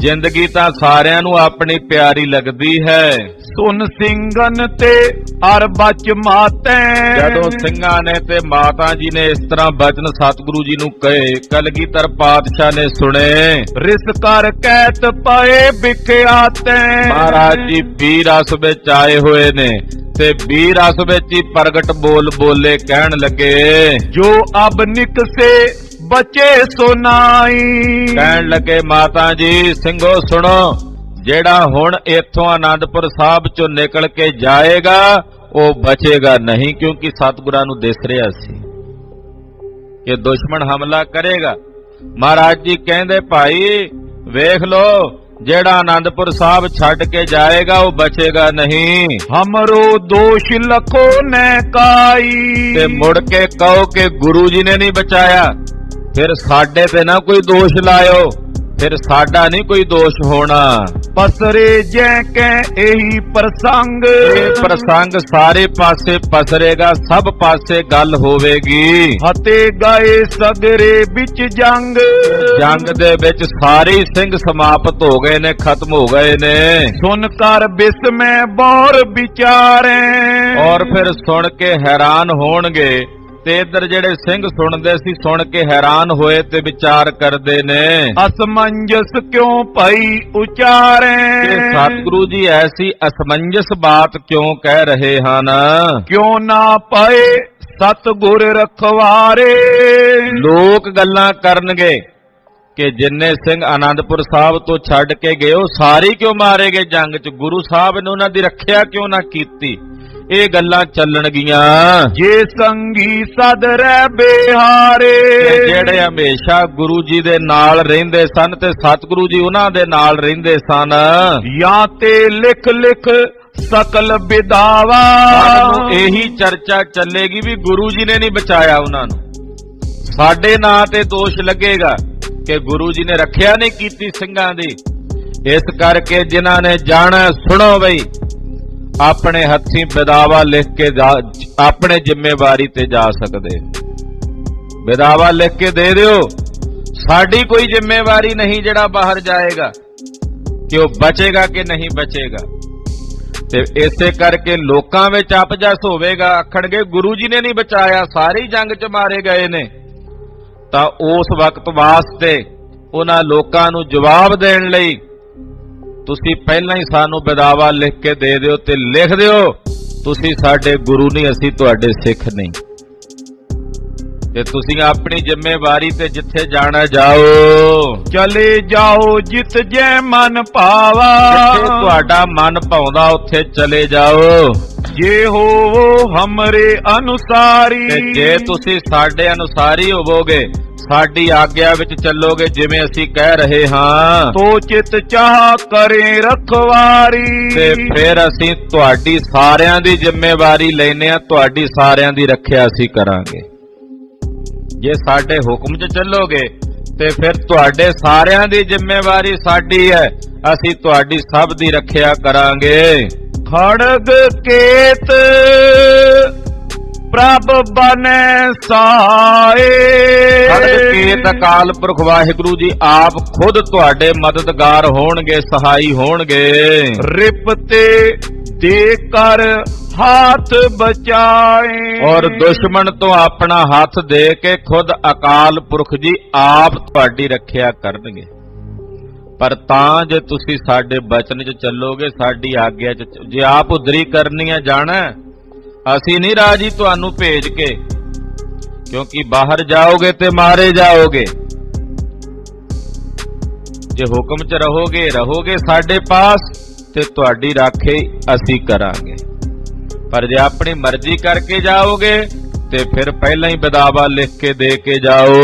ਜ਼ਿੰਦਗੀ ਤਾਂ ਸਾਰਿਆਂ ਨੂੰ ਆਪਣੀ ਪਿਆਰੀ ਲੱਗਦੀ ਹੈ। सुन सिंगन ते अर बच माते। ਜਦੋਂ ਸਿੰਘਾਂ ਨੇ ਤੇ ਮਾਤਾ ਜੀ ਨੇ ਇਸ ਤਰ੍ਹਾਂ ਬਚਨ ਸਤਿਗੁਰੂ ਜੀ ਨੂੰ ਕਹੇ, ਕਲਗੀਧਰ ਪਾਤਸ਼ਾਹ ਨੇ ਸੁਣੇ। रिस कर कैत पाए बिख्याते। ਮਹਾਰਾਜ ਜੀ ਵੀਰ ਰਸ ਵਿੱਚ ਆਏ ਹੋਏ ਨੇ ਤੇ ਵੀਰ ਰਸ ਵਿੱਚ ਹੀ ਪ੍ਰਗਟ ਬੋਲੇ ਕਹਿਣ ਲੱਗੇ, जो अब निकसे बचे सुनाई। ਕਹਿਣ ਲੱਗੇ ਮਾਤਾ ਜੀ ਸਿੰਘੋ ਸੁਣੋ, ਜਿਹੜਾ ਹੁਣ ਇੱਥੋਂ ਆਨੰਦਪੁਰ ਸਾਹਿਬ ਚੋਂ ਨਿਕਲ ਕੇ ਜਾਏਗਾ ਉਹ ਬਚੇਗਾ ਨਹੀਂ, ਕਿਉਂਕਿ ਸਤਿਗੁਰਾਂ ਨੂੰ ਦਿਸ ਰਿਹਾ ਸੀ ਕਿ ਦੁਸ਼ਮਣ ਹਮਲਾ ਕਰੇਗਾ। ਮਹਾਰਾਜ ਜੀ ਕਹਿੰਦੇ ਭਾਈ ਵੇਖ ਲੋ, ਜਿਹੜਾ ਆਨੰਦਪੁਰ ਸਾਹਿਬ ਛੱਡ ਕੇ ਜਾਏਗਾ ਉਹ ਬਚੇਗਾ ਨਹੀਂ। हमरो दोष लखो ने काई। ਤੇ ਮੁੜ ਕੇ ਕਹੋ ਕਿ ਗੁਰੂ ਜੀ ਨੇ ਨਹੀਂ ਬਚਾਇਆ, ਫਿਰ ਸਾਡੇ ਤੇ ਨਾ ਕੋਈ ਦੋਸ਼ ਲਾਇਓ, ਫਿਰ ਸਾਡਾ ਨਹੀਂ ਕੋਈ ਦੋਸ਼ ਹੋਣਾ। पसरे जैके यही प्रसंग। ਇਹ ਪ੍ਰਸੰਗ ਸਾਰੇ ਪਾਸੇ ਪਸਰੇਗਾ, ਸਭ ਪਾਸੇ ਗੱਲ ਹੋਵੇਗੀ। हते गए सगरे बिच जंग। ਜੰਗ ਦੇ ਵਿੱਚ ਸਾਰੇ ਹੀ ਸਿੰਘ ਸਮਾਪਤ ਹੋ ਗਏ ਨੇ, ਖਤਮ ਹੋ ਗਏ ਨੇ। सुन कर बिस में बौर विचारे। ਔਰ ਫਿਰ ਸੁਣ ਕੇ ਹੈਰਾਨ ਹੋਣਗੇ, ਤੇ ਇੱਧਰ ਜਿਹੜੇ ਸਿੰਘ ਸੁਣਦੇ ਸੀ ਸੁਣ ਕੇ ਹੈਰਾਨ ਹੋਏ ਤੇ ਵਿਚਾਰ ਕਰਦੇ ਨੇ असमंजस क्यों भई उचारे। ਕਿ ਸਤਿਗੁਰੂ ਜੀ ਐਸੀ ਅਸਮੰਜਸ ਬਾਤ ਕਿਉਂ ਕਹਿ ਰਹੇ ਹਨ? क्यों ना पाए सतगुर रखवारे। ਲੋਕ ਗੱਲਾਂ ਕਰਨਗੇ ਕਿ ਜਿੰਨੇ ਸਿੰਘ ਆਨੰਦਪੁਰ ਸਾਹਿਬ ਤੋਂ ਛੱਡ ਕੇ ਗਏ ਉਹ ਸਾਰੇ ਕਿਉਂ ਮਾਰੇ ਗਏ ਜੰਗ 'ਚ, ਗੁਰੂ ਸਾਹਿਬ ਨੇ ਉਹਨਾਂ ਦੀ ਰੱਖਿਆ ਕਿਉਂ ਨਾ ਕੀਤੀ? ਇਹ ਗੱਲਾਂ ਚੱਲਣਗੀਆਂ। जे संगी सद रै बिहारे। ਤੇ ਜਿਹੜੇ ਹਮੇਸ਼ਾ ਗੁਰੂ ਜੀ ਦੇ ਨਾਲ ਰਹਿੰਦੇ ਸਨ ਤੇ ਸਤਿਗੁਰੂ ਜੀ ਉਹਨਾਂ ਦੇ ਨਾਲ ਰਹਿੰਦੇ ਸਨ, या ते लिख लिख सकल विदावा। ਸਾਨੂੰ ਇਹੀ ਚਰਚਾ ਚੱਲੇਗੀ ਵੀ ਗੁਰੂ ਜੀ ਨੇ ਨਹੀਂ ਬਚਾਇਆ ਉਹਨਾਂ ਨੂੰ, ਸਾਡੇ ਨਾਂ ਤੇ ਦੋਸ਼ ਲੱਗੇਗਾ ਕਿ ਗੁਰੂ ਜੀ ਨੇ ਰੱਖਿਆ ਨਹੀਂ ਕੀਤੀ ਸਿੰਘਾਂ ਦੀ। ਇਸ ਕਰਕੇ ਜਿਨ੍ਹਾਂ ਨੇ ਜਾਣਾ ਸੁਣੋ ਬਈ, ਆਪਣੇ ਹੱਥੀਂ ਵਿਦਾਵਾ ਲਿਖ ਕੇ ਆਪਣੇ ਜ਼ਿੰਮੇਵਾਰੀ ਤੇ ਜਾ ਸਕਦੇ, ਵਿਦਾਵਾ ਲਿਖ ਕੇ ਦੇ ਦਿਓ। ਸਾਡੀ ਕੋਈ ਜ਼ਿੰਮੇਵਾਰੀ ਨਹੀਂ ਜਿਹੜਾ ਬਾਹਰ ਜਾਏਗਾ ਕਿ ਉਹ ਬਚੇਗਾ ਕਿ ਨਹੀਂ ਬਚੇਗਾ। ਤੇ ਇਸੇ ਕਰਕੇ ਲੋਕਾਂ ਵਿੱਚ ਅਪਜਸ ਹੋਵੇਗਾ, ਆਖਣਗੇ ਗੁਰੂ ਜੀ ਨੇ ਨਹੀਂ ਬਚਾਇਆ, ਸਾਰੇ ਹੀ ਜੰਗ 'ਚ ਮਾਰੇ ਗਏ ਨੇ। ਤਾਂ ਉਸ ਵਕਤ ਵਾਸਤੇ ਉਹਨਾਂ ਲੋਕਾਂ ਨੂੰ ਜਵਾਬ ਦੇਣ ਲਈ ਤੁਸੀਂ ਪਹਿਲਾਂ ਹੀ ਸਾਨੂੰ ਵਿਦਾਵਾ ਲਿਖ ਕੇ ਦੇ ਦਿਓ ਤੇ ਲਿਖ ਦਿਓ ਤੁਸੀਂ ਸਾਡੇ ਗੁਰੂ ਨਹੀਂ, ਅਸੀਂ ਤੁਹਾਡੇ ਸਿੱਖ ਨਹੀਂ। ਤੇ ਤੁਸੀਂ ਆਪਣੀ ਜ਼ਿੰਮੇਵਾਰੀ ਤੇ ਜਿੱਥੇ ਜਾਣਾ ਜਾਓ, चले जाओ जित जै मन पावा। ਜਿੱਥੇ ਤੁਹਾਡਾ ਮਨ ਭਾਉਂਦਾ ਉੱਥੇ ਚਲੇ ਜਾਓ। जे हो वो हमरे अनुसारी। ਤੇ ਜੇ ਤੁਸੀਂ ਸਾਡੇ ਅਨੁਸਾਰੀ ਹੋਵੋਗੇ, ਸਾਡੀ ਆਗਿਆ ਵਿੱਚ ਚੱਲੋਗੇ ਜਿਵੇਂ ਅਸੀਂ ਕਹਿ ਰਹੇ ਹਾਂ, तो चित चाह करे रखवारी। ਤੇ ਫਿਰ ਅਸੀਂ ਤੁਹਾਡੀ ਸਾਰਿਆਂ ਦੀ ਜ਼ਿੰਮੇਵਾਰੀ ਲੈਨੇ ਆ, ਤੁਹਾਡੀ ਸਾਰਿਆਂ ਦੀ ਰੱਖਿਆ ਅਸੀਂ ਕਰਾਂਗੇ। ਜੇ ਸਾਡੇ ਹੁਕਮ 'ਚ ਚੱਲੋਗੇ ਤੇ ਫਿਰ ਤੁਹਾਡੇ ਸਾਰਿਆਂ ਦੀ ਜ਼ਿੰਮੇਵਾਰੀ ਸਾਡੀ ਹੈ, ਅਸੀਂ ਤੁਹਾਡੀ ਸਭ ਦੀ ਰੱਖਿਆ ਕਰਾਂਗੇ। खड़ग केत प्रभ बने साए। ਖੜਗ ਕੇਤ ਅਕਾਲ ਪੁਰਖ ਵਾਹਿਗੁਰੂ ਜੀ ਆਪ ਖੁਦ ਤੁਹਾਡੇ ਮਦਦਗਾਰ ਹੋਣਗੇ, ਸਹਾਈ ਹੋਣਗੇ। रिपते दे कर हाथ बचाए। ਔਰ ਦੁਸ਼ਮਣ ਤੋਂ ਆਪਣਾ ਹੱਥ ਦੇ ਕੇ ਖੁਦ ਅਕਾਲ ਪੁਰਖ ਜੀ ਆਪ ਤੁਹਾਡੀ ਰੱਖਿਆ ਕਰਨਗੇ। ਪਰ ਤਾਂ ਜੇ ਤੁਸੀਂ ਸਾਡੇ ਬਚਨ 'ਚ ਚੱਲੋਗੇ, ਸਾਡੀ ਆਗਿਆ 'ਚ, ਜੇ ਆਪ ਉਦਰੀ ਕਰਨੀ ਹੈ ਜਾਣਾ, ਅਸੀਂ ਨਹੀਂ ਰਾਜੀ ਤੁਹਾਨੂੰ ਭੇਜ ਕੇ, ਕਿਉਂਕਿ ਬਾਹਰ ਜਾਓਗੇ ਤੇ ਮਾਰੇ ਜਾਓਗੇ। ਜੇ ਹੁਕਮ 'ਚ ਰਹੋਗੇ ਸਾਡੇ ਪਾਸ ਤੇ ਤੁਹਾਡੀ ਰਾਖੀ ਅਸੀਂ ਕਰਾਂਗੇ। ਪਰ ਜੇ ਆਪਣੀ ਮਰਜ਼ੀ ਕਰਕੇ ਜਾਓਗੇ ਤੇ ਫਿਰ ਪਹਿਲਾਂ ਹੀ ਵਿਦਾਵਾ ਲਿਖ ਕੇ ਦੇ ਕੇ ਜਾਓ।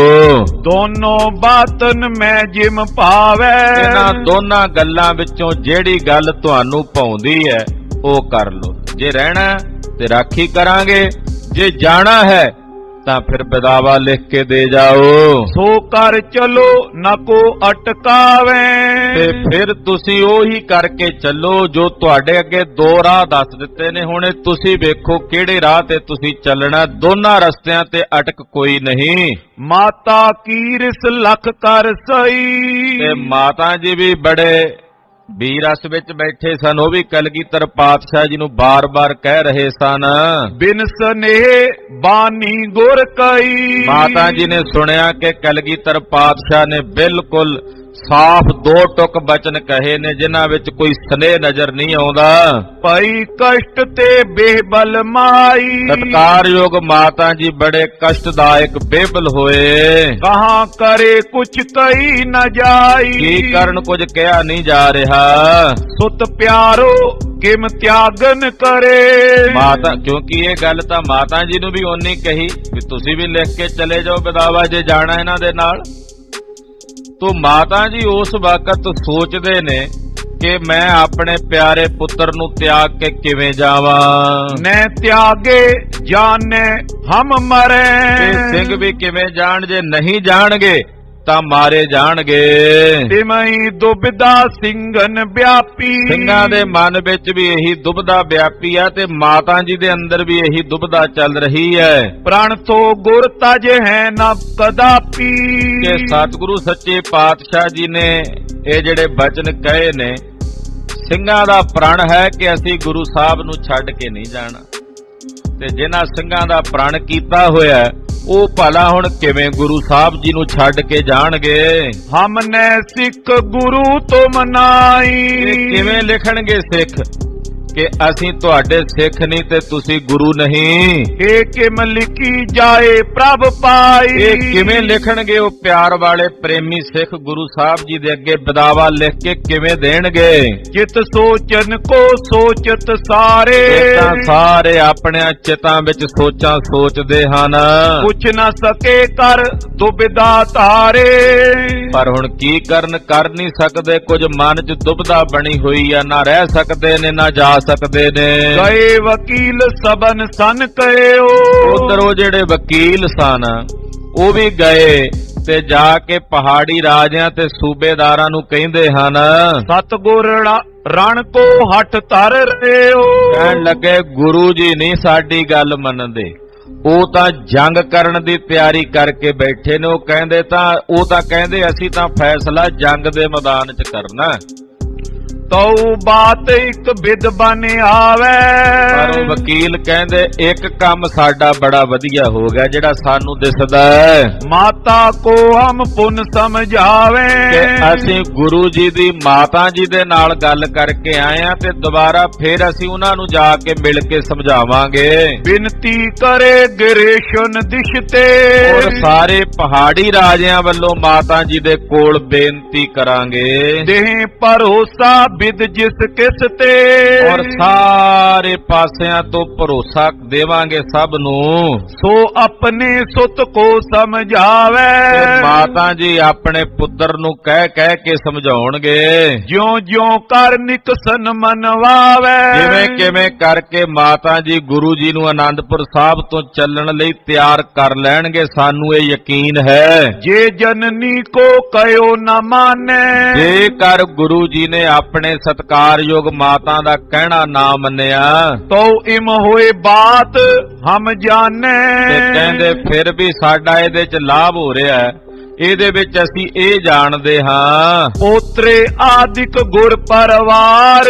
दोनों बातन में जिम पावे। ਇਹਨਾਂ ਦੋਨਾਂ ਗੱਲਾਂ ਵਿੱਚੋਂ ਜਿਹੜੀ ਗੱਲ ਤੁਹਾਨੂੰ ਭਾਉਂਦੀ ਹੈ ਉਹ ਕਰ ਲਓ। ਜੇ ਰਹਿਣਾ ਤੇ ਰਾਖੀ ਕਰਾਂਗੇ, ਜੇ ਜਾਣਾ ਹੈ ਤਾਂ ਫਿਰ ਵਿਦਾਵਾ ਲਿਖ ਕੇ ਦੇ ਜਾਓ। ਸੋ ਕਰ ਚਲੋ ਨਾ ਕੋ ਅਟਕਾਵੇ। ਤੇ ਫਿਰ ਤੁਸੀਂ ਉਹੀ ਕਰਕੇ ਚੱਲੋ ਜੋ ਤੁਹਾਡੇ ਅੱਗੇ ਦੋ ਰਾਹ ਦੱਸ ਦਿੱਤੇ ਨੇ। ਹੁਣ ਇਹ ਤੁਸੀਂ ਵੇਖੋ ਕਿਹੜੇ ਰਾਹ ਤੇ ਤੁਸੀਂ ਚੱਲਣਾ। ਦੋਨਾਂ ਰਸਤਿਆਂ ਤੇ ਅਟਕ ਕੋਈ ਨਹੀਂ। ਮਾਤਾ ਕੀ ਰਿਸ ਲਖ ਕਰ ਸਈ। ਤੇ ਮਾਤਾ ਜੀ ਵੀ ਬੜੇ ਵੀਰਸ ਵਿੱਚ ਬੈਠੇ ਸਨ। ਉਹ ਵੀ ਕਲਗੀਧਰ ਪਾਤਸ਼ਾਹ ਜੀ ਨੂੰ ਬਾਰ-ਬਾਰ ਕਹਿ ਰਹੇ ਸਨ, ਬਿਨ ਸਨੇਹ ਬਾਨੀ ਗੁਰ ਕਈ। ਮਾਤਾ ਜੀ ਨੇ ਸੁਣਿਆ ਕਿ ਕਲਗੀਧਰ ਪਾਤਸ਼ਾਹ ਨੇ ਬਿਲਕੁਲ ਸਾਫ਼ ਦੋ ਟੁਕ ਬਚਨ ਕਹੇ ਨੇ ਜਿਨ੍ਹਾਂ ਵਿੱਚ ਕੋਈ ਸਨੇਹ ਨਜ਼ਰ ਨਹੀਂ ਆਉਂਦਾ। ਪਈ ਕਸ਼ਟ ਤੇ ਬੇਬਲ ਮਾਈ। ਸਤਿਕਾਰਯੋਗ ਮਾਤਾ ਜੀ ਬੜੇ ਕਸ਼ਟਦਾਇਕ ਬੇਬਲ ਹੋਏ। ਕਹਾਂ ਕਰੇ ਕੁਛ ਕਈ ਨ ਜਾਈ। ਕੀ ਕਰਨ ਕੁਝ ਕਿਹਾ ਨਹੀਂ ਜਾ ਰਿਹਾ। ਸੁਤ ਪਿਆਰੋ ਕਿਮ ਤਿਆਗਨ ਕਰੇ। ਮਾਤਾ ਕਿਉਂਕਿ ਇਹ ਗੱਲ ਤਾਂ ਮਾਤਾ ਜੀ ਨੂੰ ਵੀ ਓਨੀ ਕਹੀ ਵੀ ਤੁਸੀਂ ਵੀ ਲਿਖ ਕੇ ਚਲੇ ਜਾਓ ਵਿਦਾਵਾ ਜੇ ਜਾਣਾ ਇਹਨਾਂ ਦੇ ਨਾਲ। ਤੋ ਮਾਤਾ ਜੀ ਉਸ ਵਕਤ ਸੋਚਦੇ ਨੇ ਕਿ ਮੈਂ ਆਪਣੇ ਪਿਆਰੇ ਪੁੱਤਰ ਨੂੰ ਤਿਆਗ ਕੇ ਕਿਵੇਂ ਜਾਵਾਂ। ਨੈ ਤਿਆਗੇ ਜਾਣੇ ਹਮ ਮਰੇ। ਤੇ ਸਿੰਘ ਵੀ ਕਿਵੇਂ ਜਾਣ ਜੇ ਨਹੀਂ ਜਾਣਗੇ ਤਾਂ ਮਾਰੇ ਜਾਣਗੇ। ਤਿਮਈ ਦੁਬਿਧਾ ਸਿੰਘਨ ਵਿਆਪੀ। ਸਿੰਘਾਂ ਦੇ ਮਨ ਵਿੱਚ ਵੀ ਇਹੀ ਦੁਬਿਧਾ ਵਿਆਪੀ ਆ ਤੇ ਮਾਤਾ ਜੀ ਦੇ ਅੰਦਰ ਵੀ ਇਹੀ ਦੁਬਿਧਾ ਚੱਲ ਰਹੀ ਹੈ। ਪ੍ਰਣ ਤੋ ਗੁਰ ਤਜ ਹੈ ਨਾ ਕਦਾਪੀ। ਕਿ ਸਤਿਗੁਰੂ ਸੱਚੇ ਪਾਤਸ਼ਾਹ ਜੀ ਨੇ ਇਹ ਜਿਹੜੇ ਬਚਨ ਕਹੇ ਨੇ, ਸਿੰਘਾਂ ਦਾ ਪ੍ਰਣ ਹੈ ਕਿ ਅਸੀਂ ਗੁਰੂ ਸਾਹਿਬ ਨੂੰ ਛੱਡ ਕੇ ਨਹੀਂ ਜਾਣਾ। ਤੇ ਜਿਨ੍ਹਾਂ ਸਿੰਘਾਂ ਦਾ ਪ੍ਰਣ ਕੀਤਾ ਹੋਇਆ ਉਹ ਭਲਾ ਹੁਣ ਕਿਵੇਂ ਗੁਰੂ ਸਾਹਿਬ ਜੀ ਨੂੰ ਛੱਡ ਕੇ ਜਾਣਗੇ। ਹਮ ਨੇ ਸਿੱਖ ਗੁਰੂ ਤੁਮ ਨਾਈ। ਕਿਵੇਂ ਲਿਖਣਗੇ ਸਿੱਖ ਕਿ ਅਸੀਂ ਤੁਹਾਡੇ ਸਿੱਖ ਨਹੀਂ ਤੇ ਤੁਸੀਂ ਗੁਰੂ ਨਹੀਂ। ਇਹ ਕਿਮ ਲਿਖੀ ਜਾਏ ਪ੍ਰਭ ਪਾਈ। ਇਹ ਕਿਵੇਂ ਲਿਖਣਗੇ ਉਹ ਪਿਆਰ ਵਾਲੇ ਪ੍ਰੇਮੀ ਸਿੱਖ ਗੁਰੂ ਸਾਹਿਬ ਜੀ ਦੇ ਅੱਗੇ ਵਿਦਾਵਾ ਲਿਖ ਕੇ ਕਿਵੇਂ ਦੇਣਗੇ। ਚਿਤ ਸੋਚਨ ਕੋ ਸੋਚਤ ਸਾਰੇ। ਤਾਂ ਸਾਰੇ ਆਪਣੇ ਚਿਤਾਂ ਵਿੱਚ ਸੋਚਾਂ ਸੋਚਦੇ ਹਨ। ਪੁੱਛ ਨਾ ਸਕੇ ਕਰ ਦੁਬਿਧਾ ਧਾਰੇ। ਪਰ ਹੁਣ ਕੀ ਕਰਨ, ਕਰ ਨਹੀਂ ਸਕਦੇ। ਕੁਝ ਮਨ 'ਚ ਦੁਬਿਧਾ ਬਣੀ ਹੋਈ ਆ, ਨਾ ਰਹਿ ਸਕਦੇ ਨੇ ਨਾ ਜਾ ਸਕਦੇ ਨੇ। ਗਏ ਵਕੀਲ ਸਬਨ ਸਨ ਕਹਿਓ। ਉਧਰ ਉਹ ਜਿਹੜੇ ਵਕੀਲ ਸਨ ਉਹ ਵੀ ਗਏ ਤੇ ਜਾ ਕੇ ਪਹਾੜੀ ਰਾਜਿਆਂ ਤੇ ਸੂਬੇਦਾਰਾਂ ਨੂੰ ਕਹਿੰਦੇ ਹਨ, ਸਤਿਗੁਰ ਰਣ ਕੋ ਹੱਠ ਧਰ ਰਿਓ। ਕਹਿਣ ਲੱਗੇ ਗੁਰੂ ਜੀ ਨਹੀਂ ਸਾਡੀ ਗੱਲ ਮੰਨਦੇ। ਉਹ ਤਾਂ ਜੰਗ ਕਰਨ ਦੀ ਤਿਆਰੀ ਕਰਕੇ ਬੈਠੇ ਨੇ। ਉਹ ਤਾਂ ਕਹਿੰਦੇ ਅਸੀਂ ਤਾਂ ਫੈਸਲਾ ਜੰਗ ਦੇ ਮੈਦਾਨ 'ਚ ਕਰਨਾ। ਤਉ ਬਾਤ ਇੱਕ ਬਿਦ ਬਨ ਆਵੇ। ਪਰ ਉਹ ਵਕੀਲ ਕਹਿੰਦੇ ਇੱਕ ਕੰਮ ਸਾਡਾ ਬੜਾ ਵਧੀਆ ਹੋ ਗਿਆ ਜਿਹੜਾ ਸਾਨੂੰ ਦਿਸਦਾ ਹੈ। ਮਾਤਾ ਕੋ ਹਮ ਪੁਨ ਸਮਝਾਵੇ। ਕਿ ਅਸੀਂ ਗੁਰੂ ਜੀ ਦੀ ਮਾਤਾ ਜੀ ਦੇ ਨਾਲ ਗੱਲ ਕਰਕੇ ਆਏ ਆ ਤੇ ਦੁਬਾਰਾ ਫੇਰ ਅਸੀਂ ਉਹਨਾਂ ਨੂੰ ਜਾ ਕੇ ਮਿਲ ਕੇ ਸਮਝਾਵਾਂਗੇ। ਬਿਨਤੀ ਕਰੇ ਗਿਰੇਸ਼ਨ ਦਿਸ਼ ਤੇ। ਔਰ ਸਾਰੇ ਪਹਾੜੀ ਰਾਜਿਆਂ ਵੱਲੋਂ ਮਾਤਾ ਜੀ ਦੇ ਕੋਲ ਬੇਨਤੀ ਕਰਾਂਗੇ। ਦੇਹ ਭਰੋਸਾ ਬਿਦ ਜਿਸ ਕਿਸ ਤੇ। ਔਰ ਸਾਰੇ ਪਾਸਿਆਂ ਤੋਂ ਭਰੋਸਾ ਦੇਵਾਂਗੇ ਸਭ ਨੂੰ। ਸੋ ਆਪਣੇ ਸੁਤ ਕੋ ਸਮਝਾਵੇ। ਮਾਤਾ ਜੀ ਆਪਣੇ ਪੁੱਤਰ ਨੂੰ ਕਹਿ ਕਹਿ ਕੇ ਸਮਝਾਉਣਗੇ। ਜਿਉਂ ਜਿਉਂ ਕਰ ਨਿਕਸਨ ਮਨਵਾਵੇ। ਜਿਵੇਂ ਕਿਵੇਂ ਕਰਕੇ ਮਾਤਾ ਜੀ ਗੁਰੂ ਜੀ ਨੂੰ ਆਨੰਦਪੁਰ ਸਾਹਿਬ ਤੋਂ ਚੱਲਣ ਲਈ ਤਿਆਰ ਕਰ ਲੈਣਗੇ। ਸਾਨੂੰ ਇਹ ਯਕੀਨ ਹੈ। ਜੇ ਜਨਨੀ ਕੋ ਕਹਿਓ ਨਾ ਮਾਨੇ। ਜੇਕਰ ਗੁਰੂ ਜੀ ਨੇ ਆਪਣੇ ਸਤਿਕਾਰਯੋਗ ਮਾਤਾ ਦਾ ਕਹਿਣਾ ਨਾ ਮੰਨਿਆ ਤੋ ਇਮ ਹੋਏ ਬਾਤ ਹਮ ਜਾਣੇ। ਤੇ ਕਹਿੰਦੇ ਫਿਰ ਵੀ ਸਾਡਾ ਇਹਦੇ 'ਚ ਲਾਭ ਹੋ ਰਿਹਾ ਹੈ। ਇਹਦੇ ਵਿੱਚ ਅਸੀਂ ਇਹ ਜਾਣਦੇ ਹਾਂ ਪੋਤਰੇ ਆਦਿਕ ਗੁਰ ਪਰਿਵਾਰ।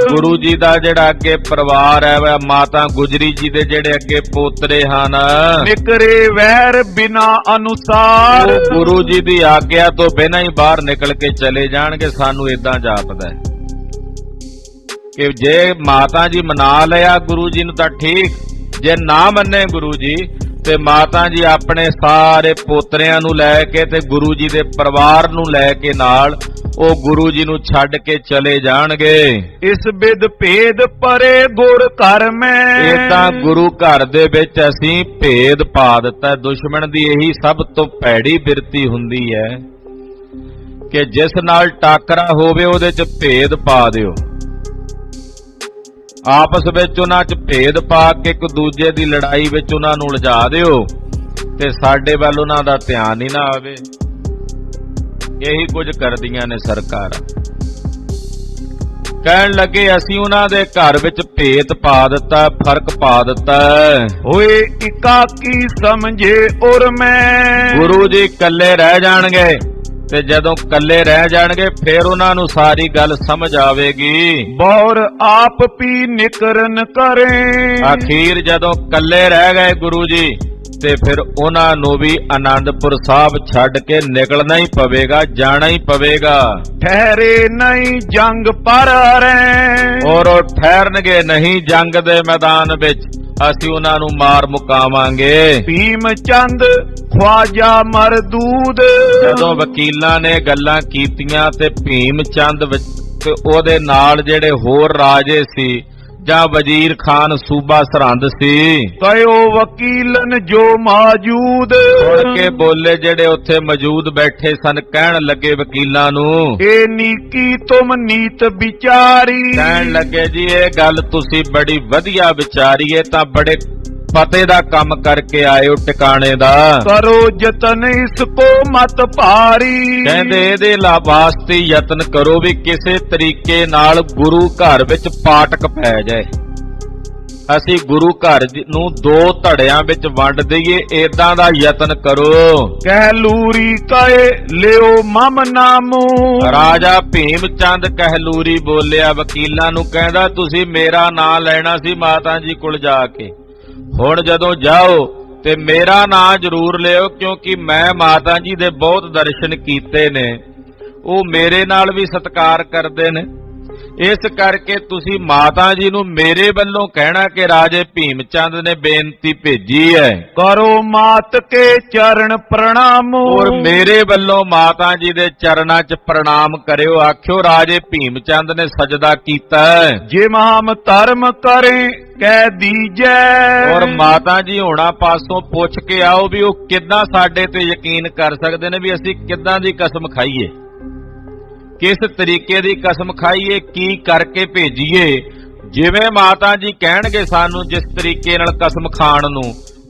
ਗੁਰੂ ਜੀ ਦਾ ਜਿਹੜਾ ਅੱਗੇ ਪਰਿਵਾਰ ਹੈ ਮਾਤਾ ਗੁਜਰੀ ਜੀ ਦੇ ਜਿਹੜੇ ਅੱਗੇ ਪੋਤਰੇ ਹਨ ਨਿਕਰੇ ਵੈਰ ਬਿਨਾ ਅਨੁਸਾਰ। ਉਹ ਗੁਰੂ ਜੀ ਦੀ ਆਗਿਆ ਤੋਂ ਬਿਨਾਂ ਹੀ ਬਾਹਰ ਨਿਕਲ ਕੇ ਚਲੇ ਜਾਣਗੇ। ਸਾਨੂੰ ਇਦਾਂ ਜਾਪਦਾ ਹੈ ਕਿ ਜੇ ਮਾਤਾ ਜੀ ਮਨਾ ਲਿਆ ਗੁਰੂ ਜੀ ਨੂੰ ਤਾਂ ਠੀਕ, ਜੇ ਨਾ ਮੰਨੇ ਗੁਰੂ ਜੀ ਤੇ ਮਾਤਾ ਜੀ ਆਪਣੇ ਸਾਰੇ ਪੋਤਰਿਆਂ ਨੂੰ ਲੈ ਕੇ ਤੇ ਗੁਰੂ ਜੀ ਦੇ ਪਰਿਵਾਰ ਨੂੰ ਲੈ ਕੇ ਨਾਲ ਉਹ ਗੁਰੂ ਜੀ ਨੂੰ ਛੱਡ ਕੇ ਚਲੇ ਜਾਣਗੇ। ਇਸ ਬਿਦ ਭੇਦ ਪਰੇ ਗੁਰ ਘਰ ਮੈਂ। ਇਹ ਤਾਂ ਗੁਰੂ ਘਰ ਦੇ ਵਿੱਚ ਅਸੀਂ ਭੇਦ ਪਾ ਦਿੱਤਾ। ਦੁਸ਼ਮਣ ਦੀ ਇਹੀ ਸਭ ਤੋਂ ਭੈੜੀ ਬਿਰਤੀ ਹੁੰਦੀ ਹੈ ਕਿ ਜਿਸ ਨਾਲ ਟਾਕਰਾ ਹੋਵੇ ਉਹਦੇ 'ਚ ਭੇਦ ਪਾ ਦਿਓ। ਆਪਸ ਵਿੱਚ ਉਹਨਾਂ 'ਚ ਭੇਦ ਪਾ ਕੇ ਇੱਕ ਦੂਜੇ ਦੀ ਲੜਾਈ ਵਿੱਚ ਉਹਨਾਂ ਨੂੰ ਉਲਝਾ ਦਿਓ ਤੇ ਸਾਡੇ ਵੱਲ ਉਹਨਾਂ ਦਾ ਧਿਆਨ ਹੀ ਨਾ ਆਵੇ। ਇਹੀ ਕੁਝ ਕਰਦੀਆਂ ਨੇ ਸਰਕਾਰਾਂ। ਕਹਿਣ ਲੱਗੇ ਅਸੀਂ ਉਹਨਾਂ ਦੇ ਘਰ ਵਿੱਚ ਭੇਤ ਪਾ ਦਿੱਤਾ, ਫਰਕ ਪਾ ਦਿੱਤਾ। ਹੋਏ ਇਕਾਕੀ ਸਮਝੇ ਔਰ ਮੈਂ। ਗੁਰੂ ਜੀ ਇਕੱਲੇ ਰਹਿ ਜਾਣਗੇ ਤੇ ਜਦੋਂ ਇਕੱਲੇ ਰਹਿ ਜਾਣਗੇ ਫਿਰ ਉਹਨਾਂ ਨੂੰ ਸਾਰੀ ਗੱਲ ਸਮਝ ਆਵੇਗੀ। ਬੌਰ ਆਪ ਪੀ ਨਿਕਰਨ ਕਰੇ। ਅਖੀਰ ਜਦੋਂ ਇਕੱਲੇ ਰਹਿ ਗਏ ਗੁਰੂ ਜੀ ਤੇ ਫਿਰ ਉਹਨਾਂ ਨੂੰ ਵੀ ਆਨੰਦਪੁਰ ਸਾਹਿਬ ਛੱਡ ਕੇ ਨਿਕਲਣਾ ਹੀ ਪਵੇਗਾ, ਜਾਣਾ ਹੀ ਪਵੇਗਾ। ਠਹਿਰੇ ਨਹੀਂ ਜੰਗ ਪਰ ਰਹੇ। ਔਰ ਉਹ ਠਹਿਰਨਗੇ ਨਹੀਂ ਜੰਗ ਦੇ ਮੈਦਾਨ ਵਿੱਚ, ਅਸੀਂ ਉਹਨਾਂ ਨੂੰ ਮਾਰ ਮੁਕਾਵਾਂਗੇ। ਭੀਮ ਚੰਦ ਖਵਾਜਾ ਮਰਦੂਦ। ਜਦੋਂ ਵਕੀਲਾਂ ਨੇ ਗੱਲਾਂ ਕੀਤੀਆਂ ਤੇ ਭੀਮ ਚੰਦ ਤੇ ਉਹਦੇ ਨਾਲ ਜਿਹੜੇ ਹੋਰ ਰਾਜੇ ਸੀ ਜਾਂ ਵਜ਼ੀਰ ਖਾਨ ਸੂਬਾ ਸਰਹੰਦ ਸੀ, ਕਇਓ ਵਕੀਲਨ ਜੋ ਮੌਜੂਦ। ਸੁਣ ਕੇ ਬੋਲੇ ਜਿਹੜੇ ਉੱਥੇ ਮੌਜੂਦ ਬੈਠੇ ਸਨ, ਕਹਿਣ ਲੱਗੇ ਵਕੀਲਾਂ ਨੂੰ, ਇਹ ਨੀਕੀ ਤੁਮ ਨੀਤ ਵਿਚਾਰੀ। ਕਹਿਣ ਲੱਗੇ ਜੀ ਇਹ ਗੱਲ ਤੁਸੀਂ ਬੜੀ ਵਧੀਆ ਵਿਚਾਰੀ ਏ, ਤਾਂ ਬੜੇ ਪਤੇ ਦਾ ਕੰਮ ਕਰਕੇ ਆਏ ਹੋ ਟਿਕਾਣੇ ਦਾ। ਕਰੋ ਯਤਨ ਇਸ ਕੋ ਮਤ ਭਾਰੀ। ਕਹਿੰਦੇ ਇਹਦੇ ਵਾਸਤੇ ਯਤਨ ਕਰੋ ਵੀ ਕਿਸੇ ਤਰੀਕੇ ਨਾਲ ਗੁਰੂ ਘਰ ਵਿੱਚ ਪਾਟਕ ਪੈ ਜਾਏ, ਅਸੀਂ ਗੁਰੂ ਘਰ ਨੂੰ ਦੋ ਧੜਿਆਂ ਵਿੱਚ ਵੰਡ ਦਈਏ, ਏਦਾਂ ਦਾ ਯਤਨ ਕਰੋ। ਕਹਿਲੂਰੀ ਕਹੇ ਲਿਓ ਮਮ ਨਾਮੂ। ਰਾਜਾ ਭੀਮ ਚੰਦ ਕਹਿਲੂਰੀ ਬੋਲਿਆ ਵਕੀਲਾਂ ਨੂੰ, ਕਹਿੰਦਾ ਤੁਸੀਂ ਮੇਰਾ ਨਾਂ ਲੈਣਾ ਸੀ ਮਾਤਾ ਜੀ ਕੋਲ ਜਾ ਕੇ, ਹੁਣ ਜਦੋਂ ਜਾਓ ਤੇ ਮੇਰਾ ਨਾਂ ਜ਼ਰੂਰ ਲਿਓ, ਕਿਉਂਕਿ ਮੈਂ ਮਾਤਾ ਜੀ ਦੇ ਬਹੁਤ ਦਰਸ਼ਨ ਕੀਤੇ ਨੇ, ਉਹ ਮੇਰੇ ਨਾਲ ਵੀ ਸਤਿਕਾਰ ਕਰਦੇ ਨੇ। ਇਸ ਕਰਕੇ ਤੁਸੀਂ ਮਾਤਾ ਜੀ ਨੂੰ ਮੇਰੇ ਵੱਲੋਂ ਕਹਿਣਾ ਕਿ ਰਾਜੇ ਭੀਮ ਚੰਦ ਨੇ ਬੇਨਤੀ ਭੇਜੀ ਹੈ, ਕਰੋ ਮਾਤ ਕੇ ਚਰਨ ਪ੍ਰਣਾਮ। ਔਰ ਮੇਰੇ ਵੱਲੋਂ ਮਾਤਾ ਜੀ ਦੇ ਚਰਨਾਂ 'ਚ ਪ੍ਰਣਾਮ ਕਰਿਓ, ਆਖਿਓ ਰਾਜੇ ਭੀਮ ਚੰਦ ਨੇ ਸਜਦਾ ਕੀਤਾ ਹੈ। ਜੇ ਮਹਾਮ ਧਰਮ ਕਰੇ ਕਹਿ ਦੀਜੈ। ਔਰ ਮਾਤਾ ਜੀ ਹੋਣਾ ਪਾਸੋਂ ਪੁੱਛ ਕੇ ਆਓ ਵੀ ਉਹ ਕਿੱਦਾਂ ਸਾਡੇ ਤੇ ਯਕੀਨ ਕਰ ਸਕਦੇ ਨੇ, ਵੀ ਅਸੀਂ ਕਿੱਦਾਂ ਦੀ ਕਸਮ ਖਾਈਏ, ਕਿਸ ਤਰੀਕੇ ਦੀ ਕਸਮ ਖਾਈਏ, ਕੀ ਕਰਕੇ ਭੇਜੀਏ। ਜਿਵੇਂ ਮਾਤਾ ਜੀ ਕਹਿਣਗੇ ਸਾਨੂੰ ਜਿਸ ਤਰੀਕੇ ਨਾਲ ਕਸਮ ਖਾਣ ਨੂੰ,